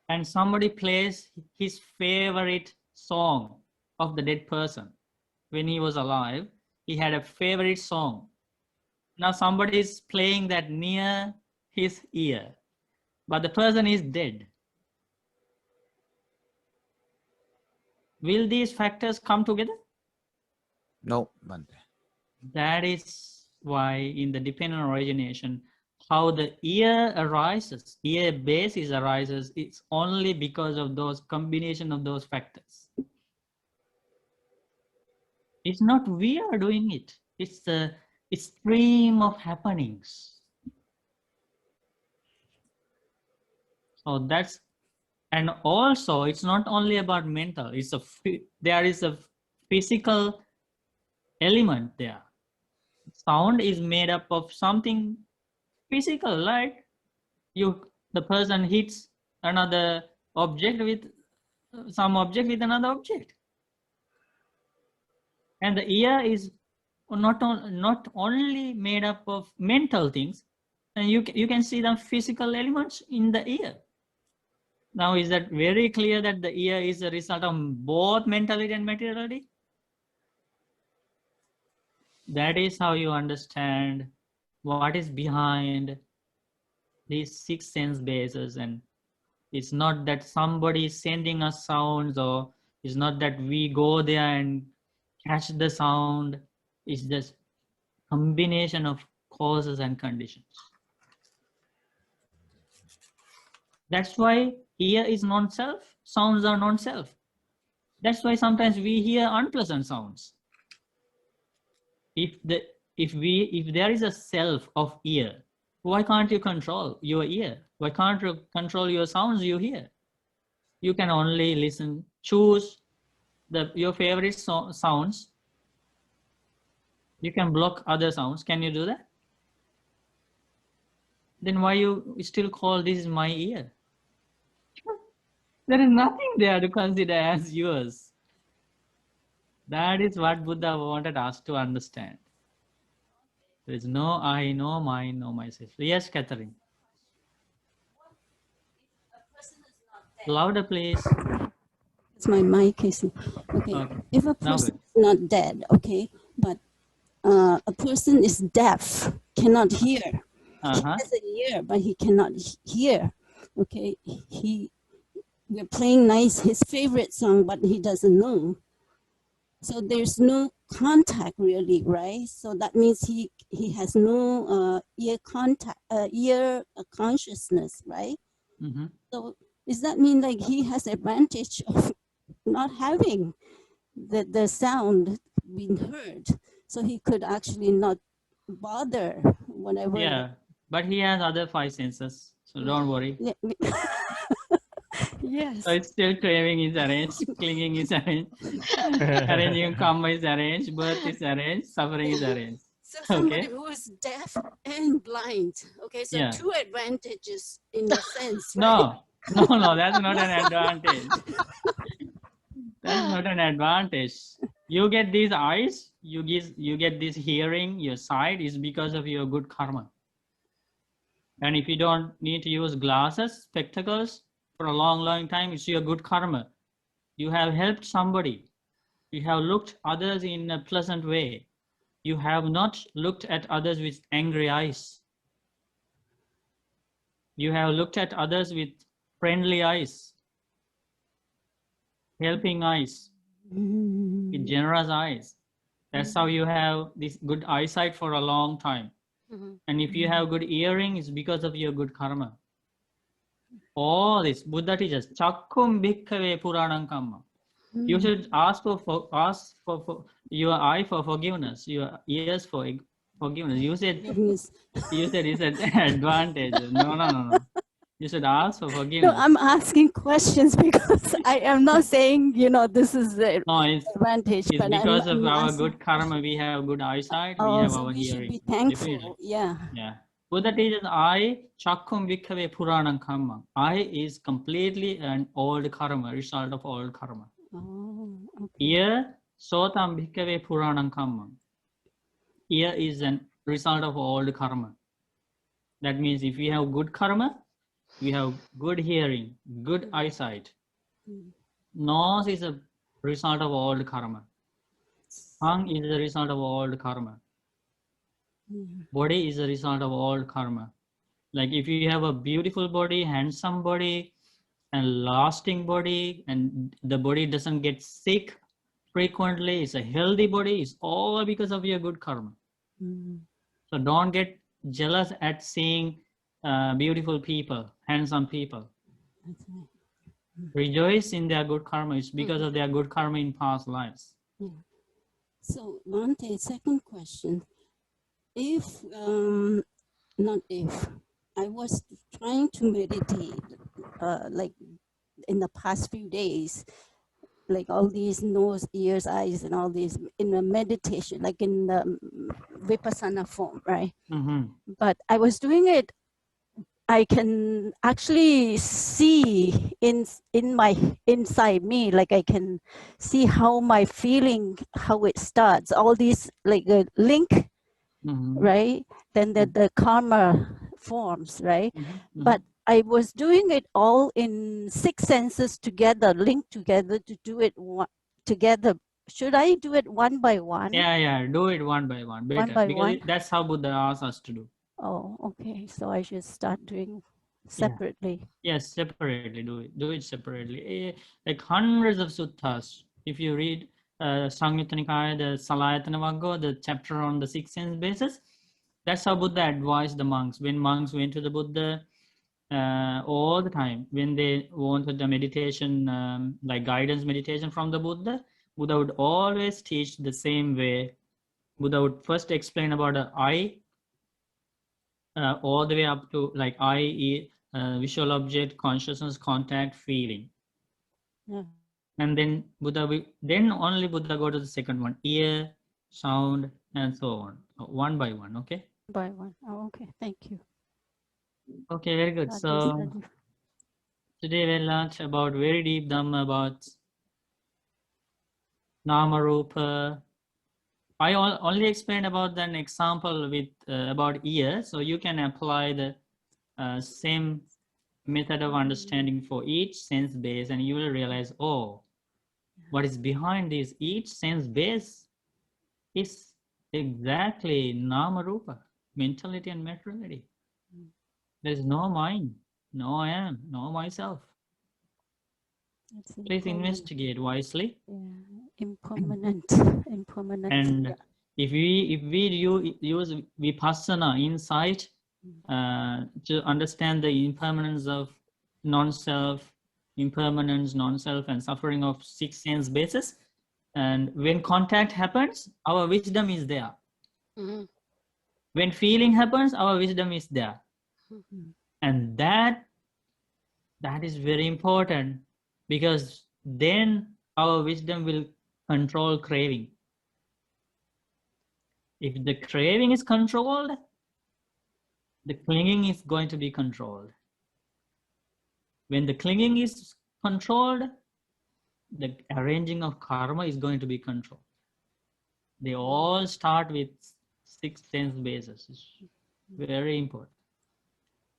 and somebody plays his favorite song of the dead person. When he was alive, he had a favorite song. Now somebody is playing that near his ear, but the person is dead. Will these factors come together? No, Bante. That is why in the dependent origination, how the ear arises, ear basis arises, it's only because of those combination of those factors. It's not we are doing it. It's the stream of happenings. So that's, and also it's not only about mental, there is a physical element there. Sound is made up of something physical, like the person hits another object with some object with another object. And the ear is not only made up of mental things, and you can see the physical elements in the ear. Now, is that very clear that the ear is a result of both mentality and materiality? That is how you understand what is behind these 6 sense bases. And it's not that somebody is sending us sounds, or it's not that we go there and catch the sound. It's just combination of causes and conditions. That's why ear is non-self, sounds are non-self. That's why sometimes we hear unpleasant sounds. If there is a self of ear, why can't you control your ear? Why can't you control your sounds you hear? You can only listen, choose your favorite sounds, You can block other sounds. Can you do that? Then why you still call this is my ear? There is nothing there to consider as yours. That is what Buddha wanted us to understand. There is no I, no mine, no myself. Yes, Catherine. Louder, please. It's my mic is okay. Okay. If a Now person good. is not dead, okay, but a person is deaf, cannot hear. He Uh-huh. has an ear, but he cannot hear. Okay, we're playing nice his favorite song, but he doesn't know. So there's no contact really, right? So that means he has no ear contact, ear consciousness, right? Mm-hmm. So does that mean like he has advantage of not having the sound being heard? So he could actually not bother whenever. Yeah, but he has other 5 senses, so don't worry. Yeah. Yes. So it's still craving is arranged, clinging is arranged, arranging karma is arranged, birth is arranged, suffering is arranged. So somebody Okay. who is deaf and blind. Okay, so Yeah. 2 advantages in a sense, right? No, that's not an advantage. That's not an advantage. You get these eyes, you get this hearing, your sight is because of your good karma. And if you don't need to use glasses, spectacles for a long time, it's your good karma. You have helped somebody. You have looked others in a pleasant way. You have not looked at others with angry eyes. You have looked at others with friendly eyes, helping eyes, with generous eyes. That's how you have this good eyesight for a long time. And if you have good hearing, it's because of your good karma. All this Buddha teaches, Chakkum bhikkhave puranam kamma. You should ask for your eye for forgiveness, your ears for forgiveness. You said it's an advantage. No. You should ask for No, forgiveness. I'm asking questions because I am not saying, this is the No, it's advantage, but because of I'm our asking. good karma. We have good eyesight. We Oh, have so our we should hearing. be thankful. Definitely. Yeah. Yeah. Buddha teaches eye, chakkum bhikkhave puranam karma. Eye is completely an old karma, result of old karma. Oh, okay. Ear, sotam bhikkhave puranam karma. Ear is a result of old karma. That means if we have good karma, we have good hearing, good eyesight. Nose is a result of old karma. Tongue is a result of old karma. Body is a result of old karma. Like if you have a beautiful body, handsome body, and lasting body, and the body doesn't get sick frequently, it's a healthy body, it's all because of your good karma. So don't get jealous at seeing beautiful people, handsome people. Rejoice in their good karma. It's because of their good karma in past lives. Yeah. So, Bhante, second question. If, not if, I was trying to meditate, like in the past few days, like all these nose, ears, eyes, and all these in a meditation, like in the Vipassana form, right? But I was doing it, I can actually see in my inside me, like I can see how my feeling, how it starts, all these like a link, right? Then the karma forms, right? But I was doing it all in 6 senses together, linked together to do it together. Should I do it one by one? Yeah, do it one by one. Better, One by because one? that's how Buddha asks us to do. Oh, okay. So I should start doing separately. Yes, separately do it separately. Like hundreds of suttas. If you read Samyutta Nikaya, the Salayatana Vagga, the chapter on the 6 sense basis, that's how Buddha advised the monks. When monks went to the Buddha all the time, when they wanted the meditation, like guidance meditation from the Buddha would always teach the same way. Buddha would first explain about the eye, all the way up to like eye, visual object, consciousness, contact, feeling. And then only Buddha go to the second one, ear, sound, and so on, one by one. Okay. By one. Oh, okay. Thank you. Okay, very good. So today we learned about very deep Dhamma about Nama Rupa. I only explained about an example with about ear, so you can apply the same method of understanding for each sense base, and you will realize, oh, what is behind this? Each sense base is exactly Nama Rupa, mentality and materiality. There is no mind, no I am, no myself. Please investigate wisely. Yeah, impermanent, impermanent. And Yeah. if we use vipassana insight to understand the impermanence of non-self, impermanence, non-self, and suffering of six sense bases, and when contact happens, our wisdom is there. Mhm. When feeling happens, our wisdom is there, Mhm. and that is very important, because then our wisdom will control craving. If the craving is controlled, the clinging is going to be controlled. When the clinging is controlled, the arranging of karma is going to be controlled. They all start with six sense bases. It's very important.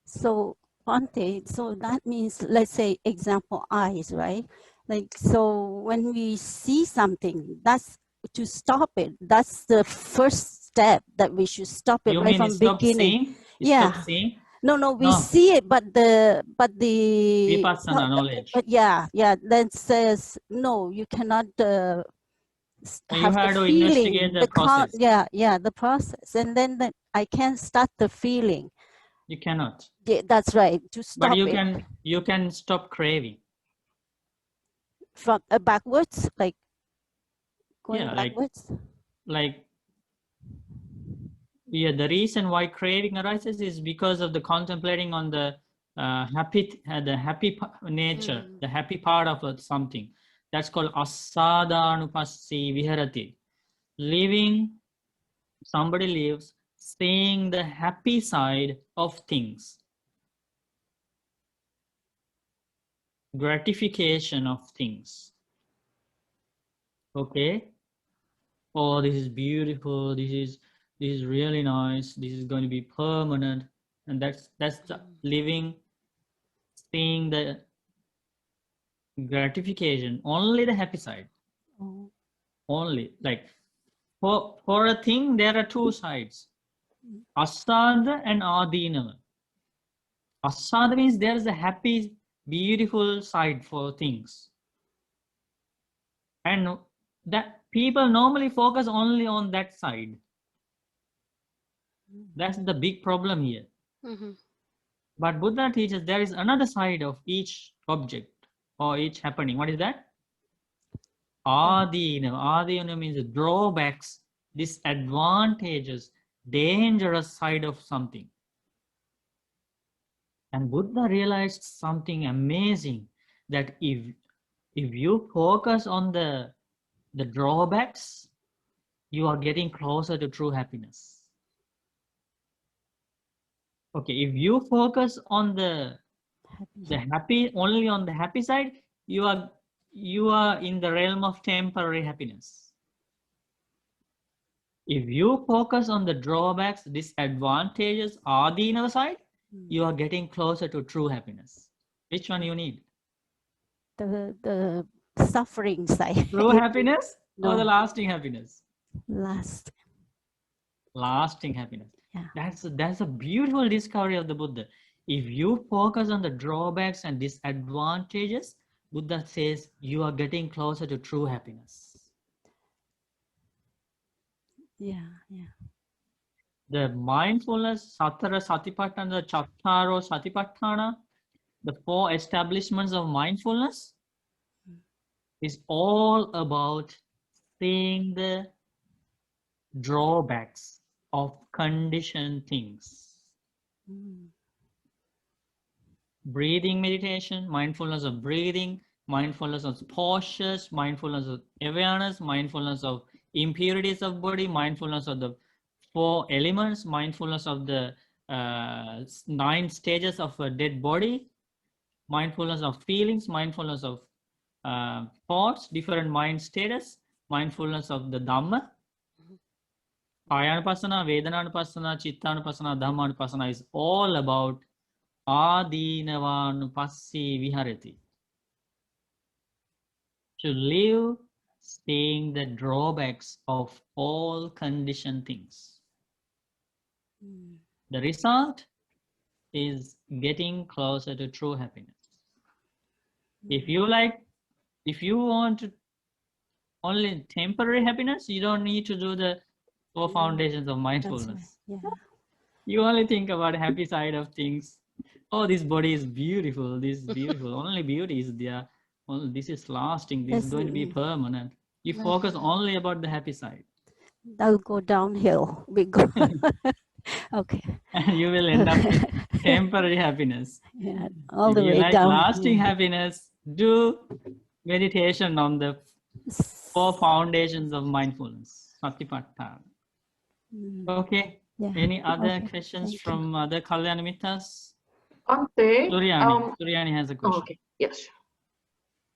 So, Bhante, so that means, let's say, example, eyes, right? Like, so when we see something, that's to stop it. That's the first step that we should stop it You right mean from stop beginning. seeing? Yeah. Stop seeing? No, we No. see it, but the Vipassana knowledge. but yeah, that says no, you cannot You have the have to feeling, investigate the process. the process, and then I can't start the feeling. You cannot. Yeah, that's right. To stop But it you can stop craving. from backwards, like going Yeah, backwards. The reason why craving arises is because of the contemplating on the happy nature, the happy part of something. That's called asadhanupassi viharati. Living, somebody lives seeing the happy side of things, gratification of things. Okay. Oh, this is beautiful. This is really nice. This is going to be permanent, and that's the living, seeing the gratification, only the happy side. Oh. Only, like, for a thing there are two sides, asada and adinava. Asada means there is a happy, beautiful side for things, and that people normally focus only on that side. That's the big problem here. But Buddha teaches there is another side of each object or each happening. What is that? Adina. Adina means drawbacks, disadvantages, dangerous side of something. And Buddha realized something amazing, that if you focus on the drawbacks, you are getting closer to true happiness. Okay, if you focus on the happy, only on the happy side, you are in the realm of temporary happiness. If you focus on the drawbacks, disadvantages, adinava side, you are getting closer to true happiness. Which one you need? The suffering side. True happiness or the No. lasting happiness? Lasting happiness. Yeah. That's a beautiful discovery of the Buddha. If you focus on the drawbacks and disadvantages, Buddha says you are getting closer to true happiness. Yeah. The mindfulness, Satara Satipatthana, the Chattaro Satipatthana, the four establishments of mindfulness, is all about seeing the drawbacks of conditioned things. Breathing meditation, mindfulness of breathing, mindfulness of postures, mindfulness of awareness, mindfulness of impurities of body, mindfulness of the 4 elements, mindfulness of the 9 stages of a dead body, mindfulness of feelings, mindfulness of thoughts, different mind status, mindfulness of the Dhamma. Kayanupassana, Vedananupassana, Chittanupassana, Dhammanupassana is all about Adinavanupassī viharati. To live seeing the drawbacks of all conditioned things. The result is getting closer to true happiness. If you want only temporary happiness, you don't need to do the 4 foundations of mindfulness. That's right. You only think about the happy side of things. Oh, this body is beautiful. This is beautiful. Only beauty is there. Well, this is lasting. This is going to be permanent. You focus only about the happy side. That'll go downhill. We go. Okay. And you will end up with temporary happiness. Yeah, all If the you way like down. lasting happiness, do meditation on the 4 foundations of mindfulness. Satipatthana. Okay. Yeah. Any other Okay, questions thank you. from other Kalyanamitas? Bhante, Suryani has a question. okay, yes.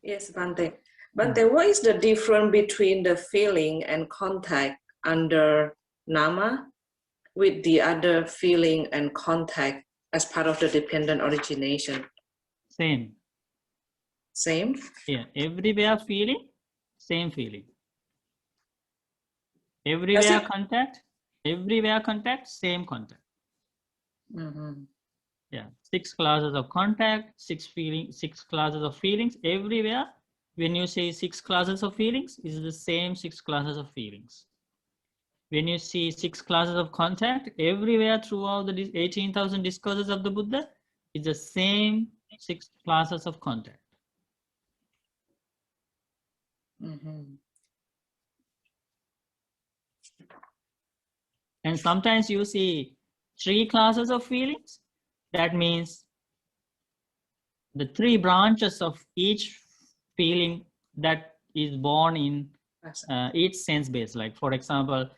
Yes, Bhante. Bhante, what is the difference between the feeling and contact under Nama with the other feeling and contact as part of the dependent origination? Same. Same? Yeah. Everywhere feeling, same feeling. Everywhere contact, same contact. Yeah. 6 classes of contact, 6 classes of feelings. Everywhere, when you say 6 classes of feelings, is the same 6 classes of feelings. When you see 6 classes of contact, everywhere throughout the 18,000 discourses of the Buddha, is the same 6 classes of contact. And sometimes you see 3 classes of feelings. That means the 3 branches of each feeling that is born in each sense base. Like, for example,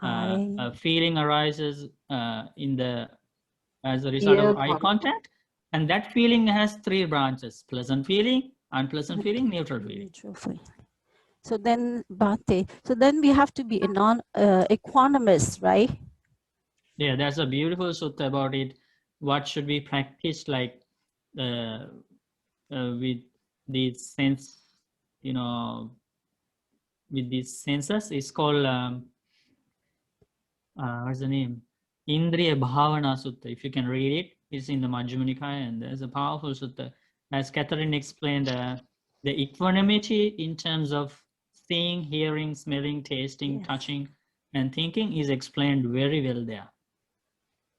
a feeling arises as a result of eye contact, and that feeling has 3 branches: pleasant feeling, unpleasant feeling, neutral feeling. So then, Bhante, we have to be equanimous, right? Yeah, there's a beautiful sutta about it. What should we practice, like with these sense, with these senses? It's called what's the name? Indriya Bhavana Sutta. If you can read it, it's in the Majjhima Nikaya, and there's a powerful sutta. As Catherine explained, the equanimity in terms of seeing, hearing, smelling, tasting, touching, and thinking is explained very well there.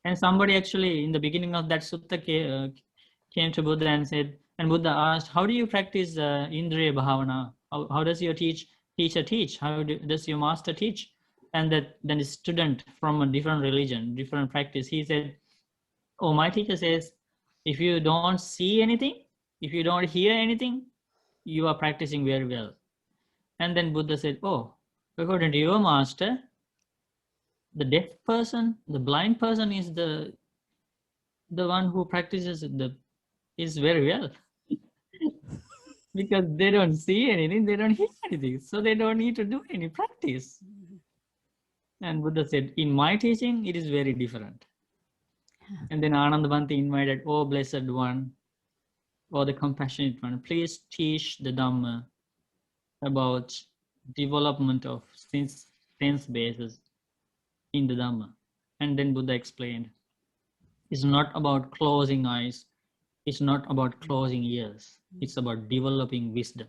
And somebody actually in the beginning of that sutta came to Buddha and said, and Buddha asked, how do you practice Indriya Bhavana? How does your teacher teach? How does your master teach? And then a student from a different religion, different practice, he said, oh, my teacher says, if you don't see anything, if you don't hear anything, you are practicing very well. And then Buddha said, oh, according to your master, the deaf person, the blind person is the one who practices is very well. Because they don't see anything, they don't hear anything, so they don't need to do any practice. And Buddha said, in my teaching, it is very different. And then Ananda Bhante invited, oh, blessed one, or the compassionate one, please teach the Dhamma about development of sense bases in the Dhamma. And then Buddha explained, it's not about closing eyes, it's not about closing ears, it's about developing wisdom.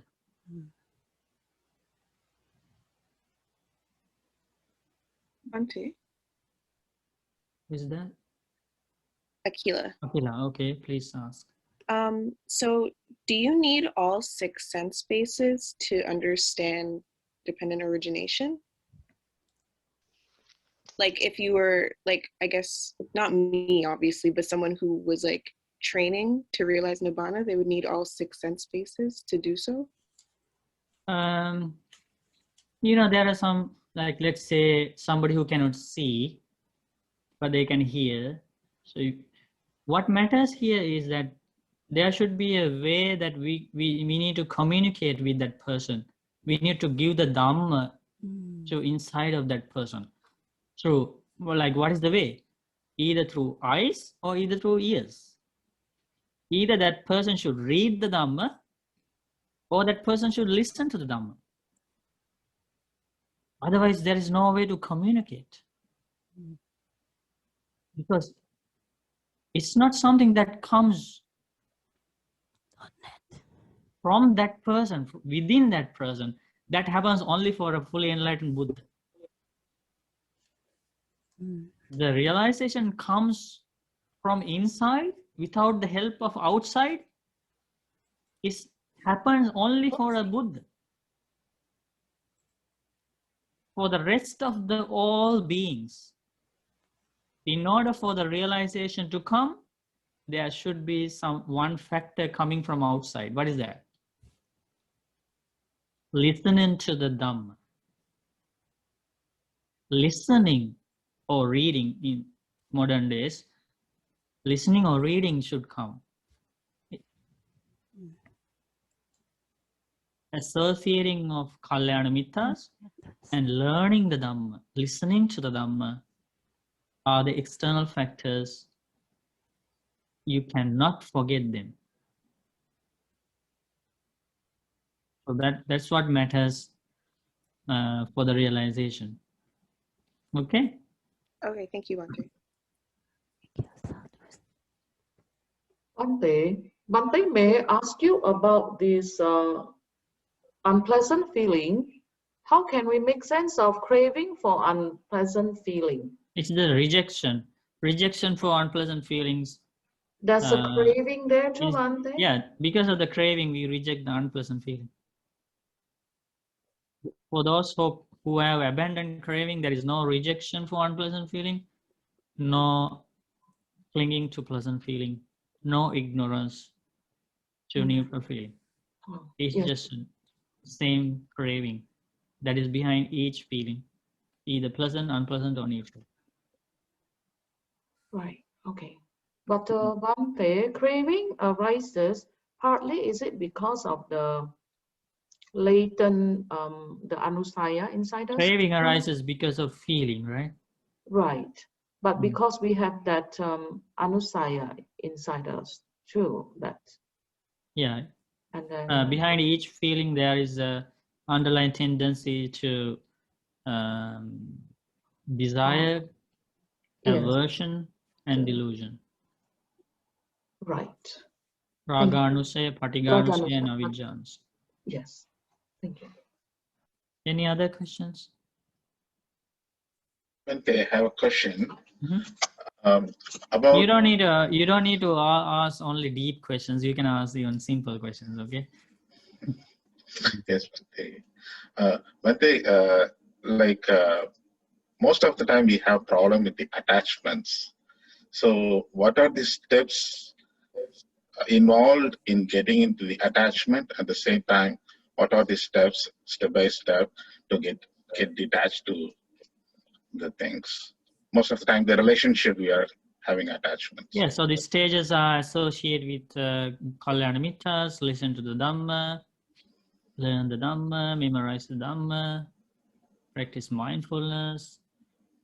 Bhante. Is that? Akila. Akila, okay, please ask. So do you need all 6 sense spaces to understand dependent origination? Like if you were like, I guess not me obviously, but someone who was like training to realize Nibbana, they would need all 6 sense spaces to do so? There are some like let's say somebody who cannot see, but they can hear. So what matters here is that there should be a way that we need to communicate with that person. We need to give the Dhamma to inside of that person. Through, well, like what is the way? Either through eyes or either through ears. Either that person should read the Dhamma or that person should listen to the Dhamma. Otherwise, there is no way to communicate. Because it's not something that comes from that person, within that person. That happens only for a fully enlightened Buddha. The realization comes from inside without the help of outside. It happens only for a Buddha. For the rest of the all beings, in order for the realization to come, there should be one factor coming from outside. What is that? Listening to the Dhamma. Listening or reading in modern days, listening or reading should come. Associating of Kalyana Mittas and learning the Dhamma, listening to the Dhamma are the external factors. You cannot forget them. So that's what matters for the realization. Okay? Okay, thank you, Bhante. Bhante, may I ask you about this unpleasant feeling? How can we make sense of craving for unpleasant feeling? It's the rejection. Rejection for unpleasant feelings. There's a craving there too, Bhante? Yeah, because of the craving, we reject the unpleasant feeling. For those who have abandoned craving, there is no rejection for unpleasant feeling, no clinging to pleasant feeling, no ignorance to neutral feeling. It's just the same craving that is behind each feeling, either pleasant, unpleasant, or neutral. Right, okay. But Bhante, craving arises partly, is it because of the latent, the anusaya inside us? Craving arises because of feeling, right? Right, but because we have that anusaya inside us too, that. Yeah. And then behind each feeling, there is a underlying tendency to desire, aversion, and delusion. Right. Raganusaya, Patiganusaya, and Avijjanusaya. Yes. Thank you. Any other questions? Okay, I have a question. You don't need to ask only deep questions. You can ask even simple questions. Okay. Yes, Bhante, like most of the time we have problem with the attachments. So what are the steps involved in getting into the attachment? At the same time, what are the steps, step by step, to get detached to the things? Most of the time, the relationship we are having attachments. Yeah, so the stages are associated with Kalyana Mittas, listen to the Dhamma, learn the Dhamma, memorize the Dhamma, practice mindfulness,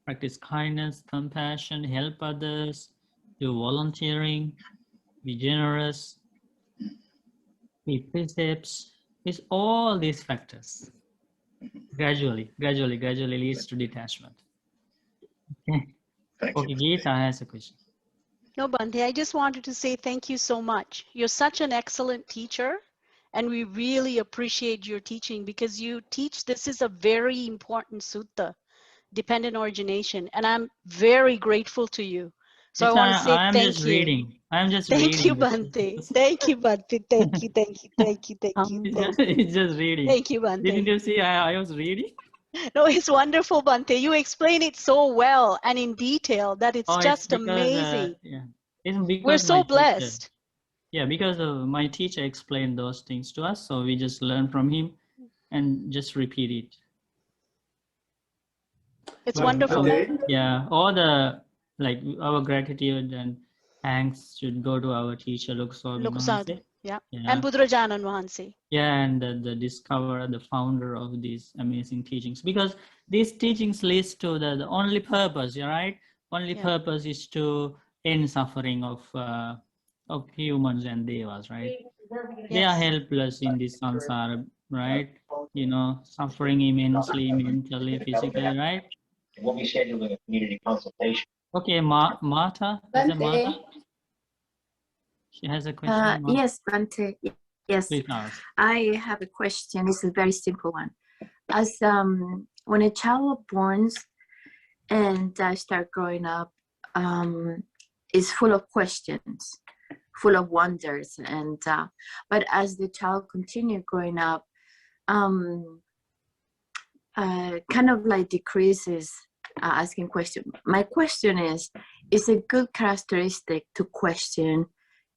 practice kindness, compassion, help others, do volunteering, be generous, be precepts. It's all these factors. Gradually leads to detachment. Okay. Okay, Geeta has a question. No, Bhante, I just wanted to say thank you so much. You're such an excellent teacher, and we really appreciate your teaching because you teach, this is a very important sutta, dependent origination, and I'm very grateful to you. So I want to say I'm thank just you. reading. I'm just thank reading. You, Bhante. Thank you, Bhante. Thank you, thank you, thank you, thank you. It's just reading. Thank you, Bhante. Didn't you see I was reading? No, it's wonderful, Bhante. You explain it so well and in detail that it's just amazing. Yeah, it's because we're so blessed. Yeah, because my teacher explained those things to us, so we just learn from him and just repeat it. It's But, wonderful. yeah, all the like our gratitude and thanks should go to our teacher Lukswami Lukusadu. Mahanse. Yeah. Yeah. And Budrajanan Wahanse. Yeah, and the discoverer, the founder of these amazing teachings, because these teachings leads to the only purpose, right? Only Yeah. purpose is to end suffering of humans and devas, right? They are Yes. helpless in this samsara, right? You know, suffering immensely, mentally, physically, right? We'll be scheduling a community consultation. Okay, Martha, is it Martha? She has a question. Martha? Yes, Bante. Yes, Please ask. I have a question. It's a very simple one. As when a child borns and start growing up, is full of questions, full of wonders, and but as the child continue growing up, kind of like decreases asking questions. My question is a good characteristic to question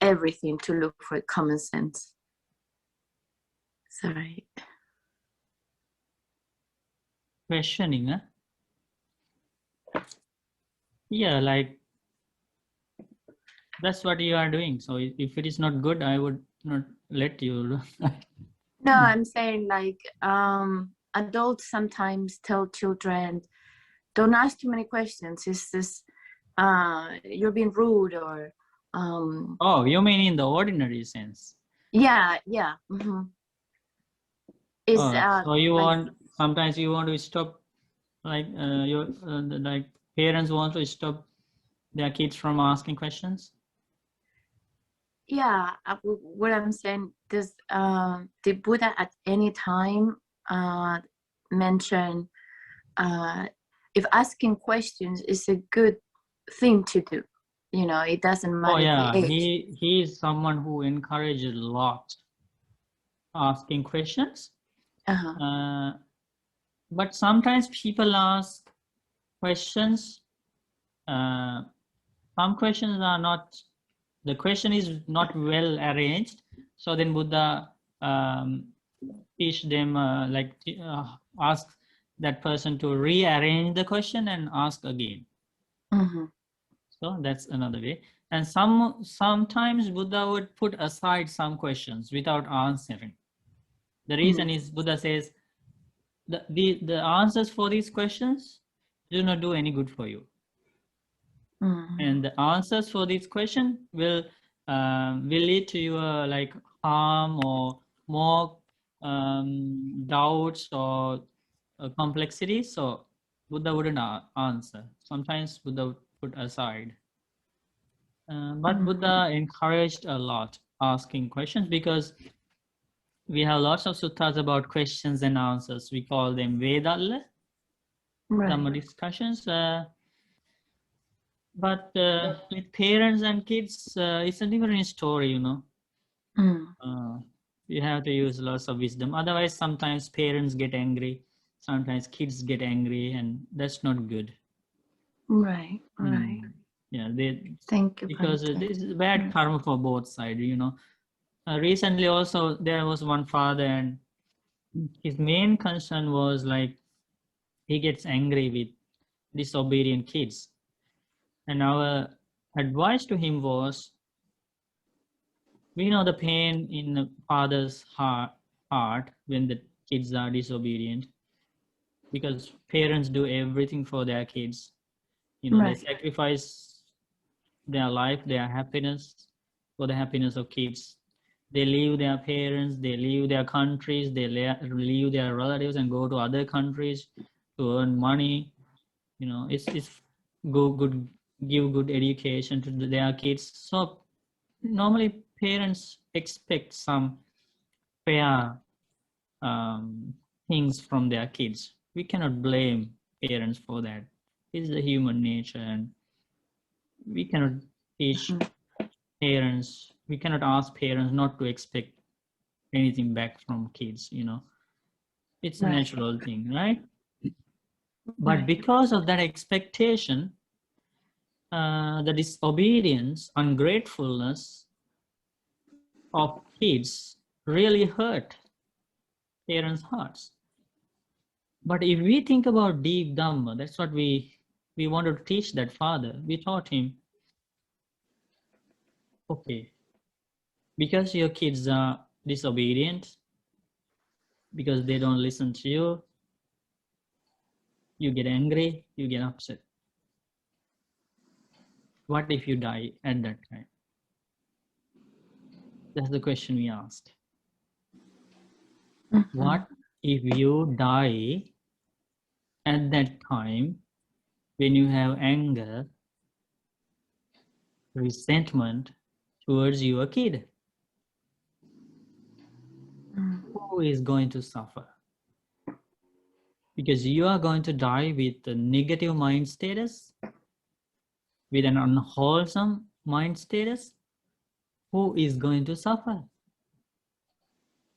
everything, to look for common sense? Sorry. Questioning, huh? Yeah, like that's what you are doing. So if it is not good, I would not let you. No, I'm saying like adults sometimes tell children, don't ask too many questions. It's this you're being rude, or Oh, you mean in the ordinary sense? yeah. Mm-hmm. Is So you like, want, sometimes you want to stop, like your like parents want to stop their kids from asking questions? yeah, what I'm saying, does the Buddha at any time mention if asking questions is a good thing to do? You know, it doesn't matter. Oh yeah, the age. he is someone who encourages a lot asking questions. But sometimes people ask questions. Some questions are not, the question is not well arranged. So then Buddha teach them ask that person to rearrange the question and ask again. Mm-hmm. So that's another way. And sometimes Buddha would put aside some questions without answering. The reason is Buddha says the answers for these questions do not do any good for you. And the answers for this question will lead to your like harm or more doubts or complexity. So Buddha wouldn't answer. Sometimes Buddha would put aside. But Buddha encouraged a lot asking questions, because we have lots of suttas about questions and answers. We call them Vedalla, some discussions. But with parents and kids, it's a different story, you know. You have to use lots of wisdom. Otherwise, sometimes parents get angry, sometimes kids get angry, and that's not good. Right. Yeah, Thank you. because this is bad karma for both sides, you know. Recently also, there was one father, and his main concern was like he gets angry with disobedient kids. And our advice to him was, we know the pain in the father's heart when the kids are disobedient, because parents do everything for their kids. You know, they sacrifice their life, their happiness for the happiness of kids. They leave their parents, they leave their countries, they leave their relatives and go to other countries to earn money. You know, it's give good education to their kids. So normally parents expect some fair things from their kids. We cannot blame parents for that. It's the human nature, and we cannot teach parents, we cannot ask parents not to expect anything back from kids, you know. It's a natural thing, right? But because of that expectation, the disobedience, ungratefulness of kids really hurt parents' hearts. But if we think about deep Dhamma, that's what we wanted to teach that father. We taught him, okay, because your kids are disobedient, because they don't listen to you, you get angry, you get upset. What if you die at that time? That's the question we asked. What if you die at that time when you have anger, resentment towards your kid? Who is going to suffer? Because you are going to die with a negative mind status, with an unwholesome mind status. Who is going to suffer?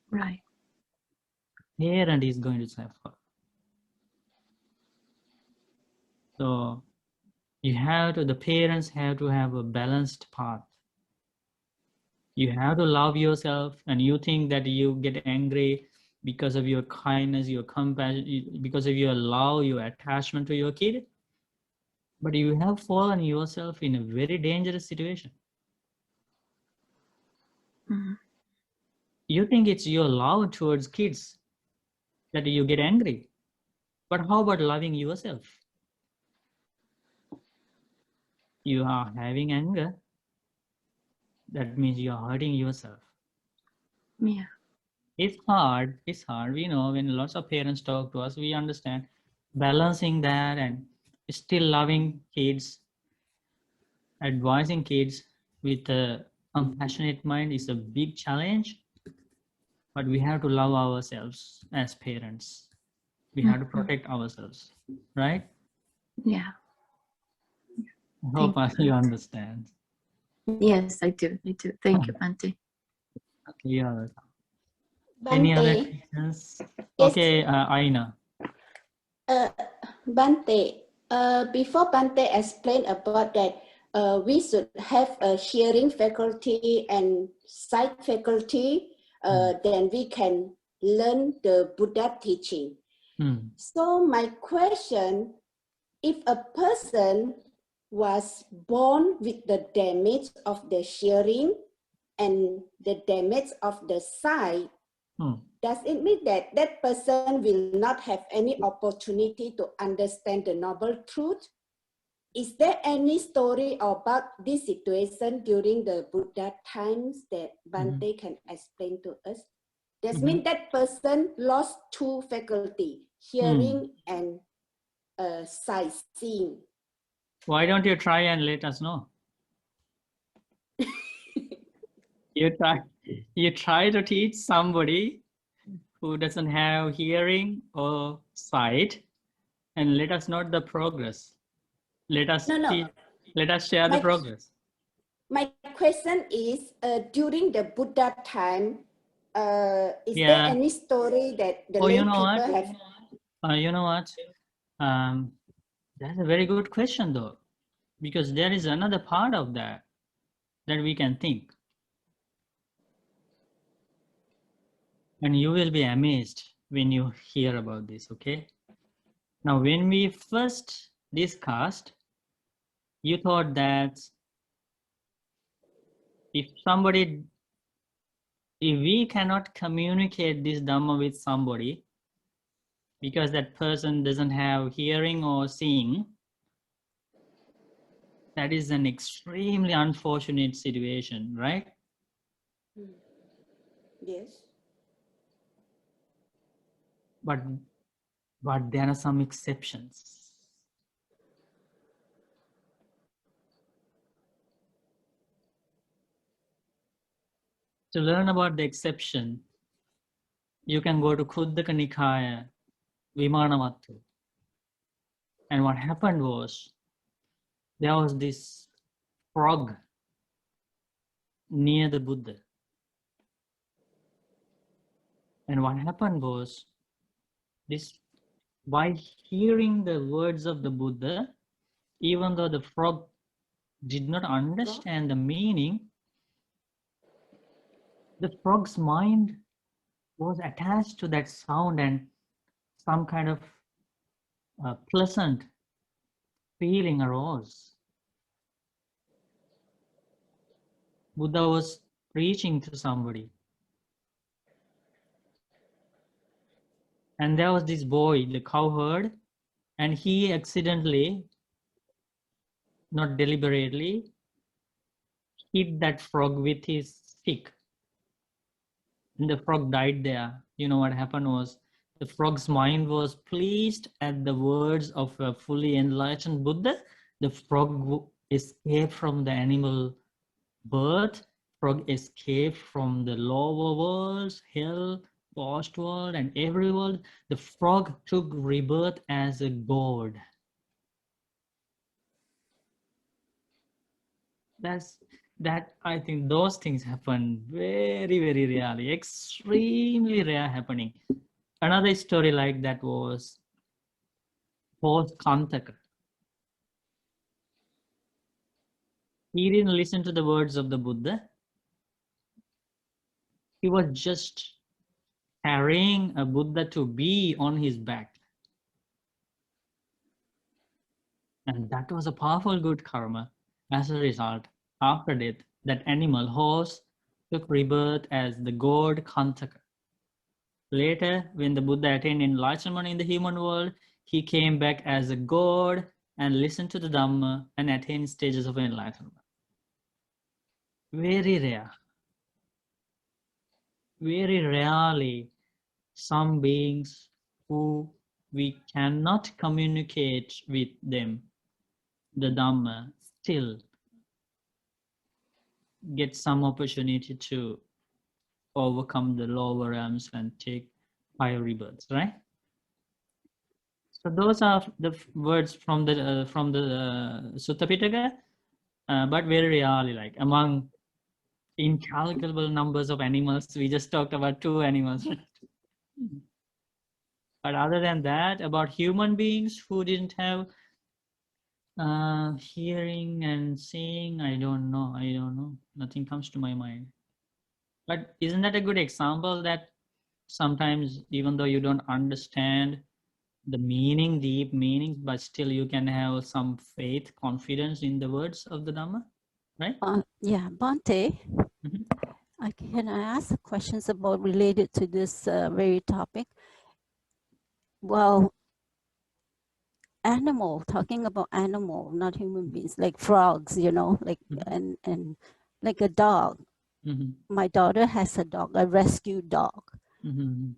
Right. Parent is going to suffer. So the parents have to have a balanced path. You have to love yourself, and you think that you get angry because of your kindness, your compassion, because of your love, your attachment to your kid. But you have fallen yourself in a very dangerous situation. You think it's your love towards kids that you get angry. But how about loving yourself? You are having anger. That means you are hurting yourself. Yeah. It's hard. It's hard. We know when lots of parents talk to us, we understand balancing that and still loving kids, advising kids with a compassionate mind is a big challenge. But we have to love ourselves as parents. We have to protect ourselves, right? Yeah. I hope you understand. Yes, I do. I do. Thank you, Bante. Yeah. Any other questions? Okay, Aina. Bante, before Bante explained about that, we should have a hearing faculty and sight faculty, then we can learn the Buddha teaching. So my question, if a person was born with the damage of the hearing and the damage of the sight, does it mean that that person will not have any opportunity to understand the noble truth? Is there any story about this situation during the Buddha times that Bante can explain to us? That means that person lost two faculty, hearing and sight, seeing. Why don't you try and let us know? You try to teach somebody who doesn't have hearing or sight, and let us know the progress. Let us let us share the progress. My question is, during the Buddha time, is there any story that the lay people have? You know what? That's a very good question, though, because there is another part of that we can think. And you will be amazed when you hear about this, okay? Now, when we first discussed, you thought that if we cannot communicate this Dhamma with somebody because that person doesn't have hearing or seeing, that is an extremely unfortunate situation, right? Yes. But there are some exceptions. To learn about the exception, you can go to Khuddaka Nikaya, Vimanamattu. And what happened was, there was this frog near the Buddha. And what happened was, by hearing the words of the Buddha, even though the frog did not understand the meaning, the frog's mind was attached to that sound, and some kind of a pleasant feeling arose. Buddha was preaching to somebody. And there was this boy, the cowherd, and he accidentally, not deliberately, hit that frog with his stick. And the frog died there. You know what happened was, the frog's mind was pleased at the words of a fully enlightened Buddha. The frog escaped from the animal birth. Frog escaped from the lower worlds, hell, past world, and every world. The frog took rebirth as a god. That I think those things happen very, very rarely, extremely rare happening. Another story like that was post-Kantaka. He didn't listen to the words of the Buddha. He was just carrying a Buddha to be on his back. And that was a powerful good karma. As a result, after death, that animal horse took rebirth as the god Kantaka. Later, when the Buddha attained enlightenment in the human world, he came back as a god and listened to the Dhamma and attained stages of enlightenment. Very rare. Very rarely, some beings who we cannot communicate with them, the Dhamma, still get some opportunity to overcome the lower realms and take higher rebirths, right? So those are the words from the Sutta Pitaka, but very rarely, like among incalculable numbers of animals. We just talked about 2 animals. But other than that, about human beings who didn't have hearing and seeing, I don't know. Nothing comes to my mind. But isn't that a good example that sometimes, even though you don't understand the meaning, deep meanings, but still you can have some faith, confidence in the words of the Dhamma, right? Yeah, Bhante, can I ask questions about related to this very topic? Well, talking about animal, not human beings, like frogs, you know, like and like a dog. My daughter has a dog, a rescue dog.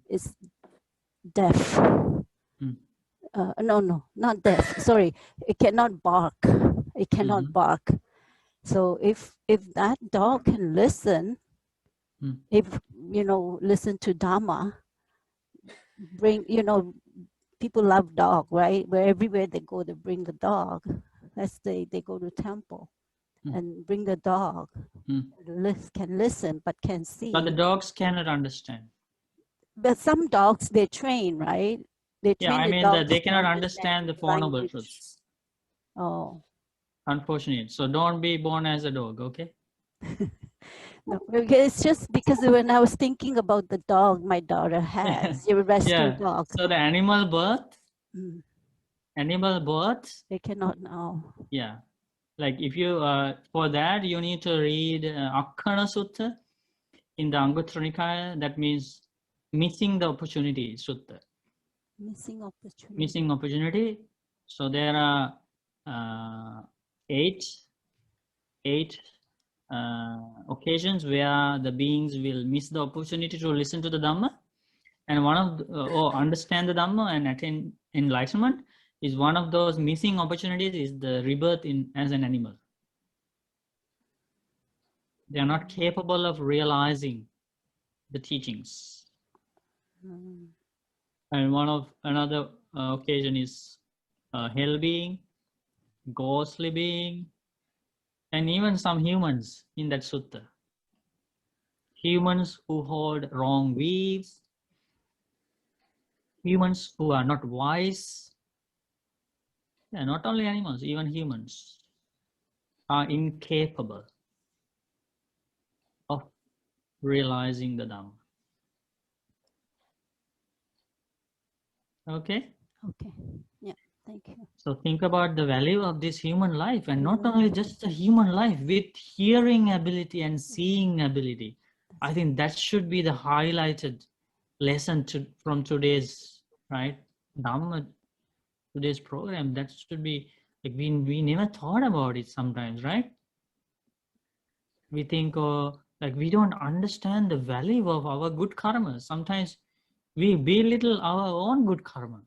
It's deaf. No, not deaf. Sorry, it cannot bark. It cannot bark. So if that dog can listen, if listen to Dhamma, people love dog, right? Where everywhere they go, they bring the dog. They go to temple and bring the dog. Can listen but can see. But the dogs cannot understand. But some dogs they train, right? They train I mean dogs they to cannot understand the Four Noble Truths. Oh. Unfortunate. So don't be born as a dog, okay? No, it's just because when I was thinking about the dog my daughter has, your rescue dog. So the animal birth, they cannot know. Yeah, like if you for that you need to read Akkana Sutta in the Anguttara Nikaya. That means missing the opportunity Sutta. Missing opportunity. So there are 8 occasions where the beings will miss the opportunity to listen to the Dhamma, and one of or understand the Dhamma and attain enlightenment is one of those missing opportunities is the rebirth as an animal. They are not capable of realizing the teachings. And another occasion is hell being, ghostly being, and even some humans in that sutta. Humans who hold wrong views, humans who are not wise, not only animals, even humans are incapable of realizing the Dhamma. Okay? Okay, yeah. Thank you. So think about the value of this human life, and not only just the human life, with hearing ability and seeing ability. I think that should be the highlighted lesson from today's, right, Dhamma, today's program. That should be, like, we never thought about it sometimes, right? We think, like, we don't understand the value of our good karma. Sometimes we belittle our own good karma.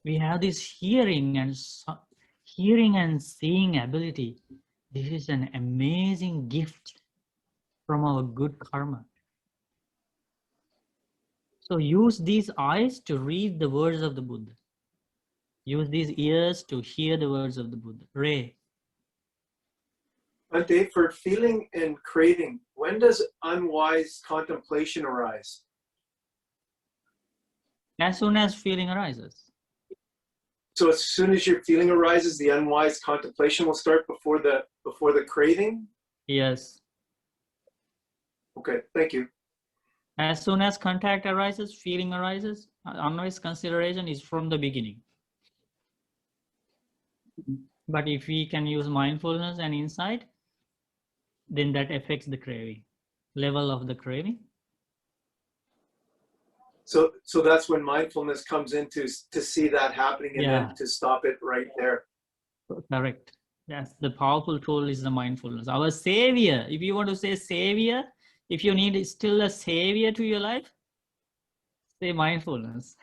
We have this hearing and seeing ability. This is an amazing gift from our good karma. So use these eyes to read the words of the Buddha. Use these ears to hear the words of the Buddha. Ray. Bhante, for feeling and craving, when does unwise contemplation arise? As soon as feeling arises. So as soon as your feeling arises, the unwise contemplation will start before the craving? Yes. Okay, thank you. As soon as contact arises, feeling arises, unwise consideration is from the beginning. But if we can use mindfulness and insight, then that affects the craving, level of the craving. So that's when mindfulness comes in to see that happening and then to stop it right there. Correct. That's the powerful tool, is the mindfulness. Our savior, if you want to say savior, if you need still a savior to your life, say mindfulness.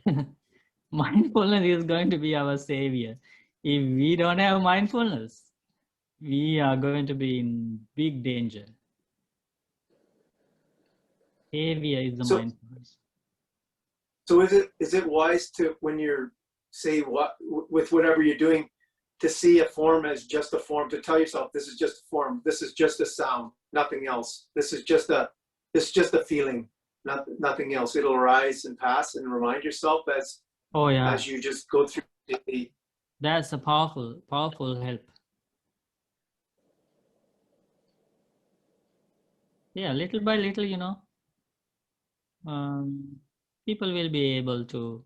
Mindfulness is going to be our savior. If we don't have mindfulness, we are going to be in big danger. Savior is the mindfulness. So is it wise to, when you're, say, with whatever you're doing, to see a form as just a form, to tell yourself, this is just a form, this is just a sound, nothing else. This is just a feeling, nothing else. It'll arise and pass, and remind yourself as you just go through the. That's a powerful help. Yeah, little by little, people will be able to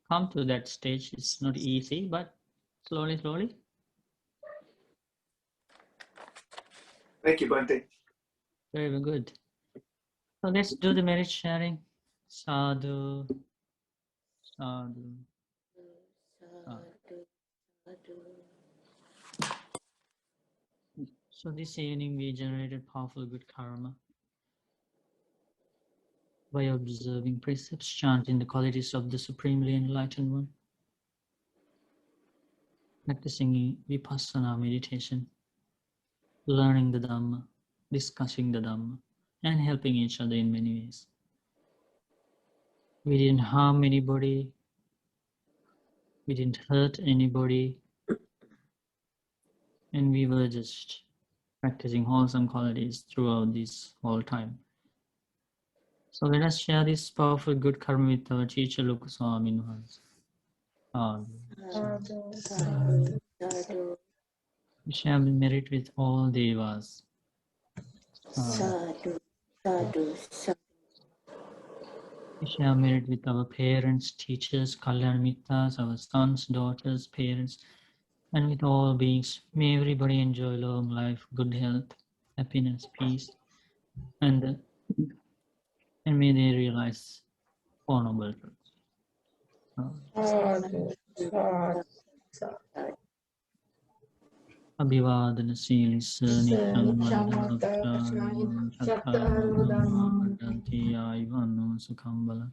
come to that stage. It's not easy, but slowly. Thank you, Bhante. Very good. So let's do the merit sharing. Sadhu, sadhu, sadhu. So this evening we generated powerful good karma by observing precepts, chanting the qualities of the Supremely Enlightened One, practicing vipassana meditation, learning the Dhamma, discussing the Dhamma, and helping each other in many ways. We didn't harm anybody, we didn't hurt anybody, and we were just practicing wholesome qualities throughout this whole time. So let us share this powerful good karma with our teacher, Lokaswami Maharaj. We share merit with all devas. We share merit with our parents, teachers, Kalyan Mittas, our sons, daughters, parents, and with all beings. May everybody enjoy long life, good health, happiness, peace, and may they realize Four Noble Truths. Abhivadana Silis Nityam Vandana Chattavadanti Ayvano Sukhambala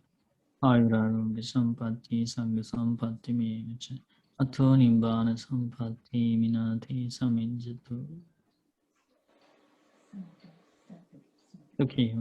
Ayurarudhi Sampatti Sangha Sampatti Megacha Atho Nibbana Sampatti Minati Samijatu. Okay.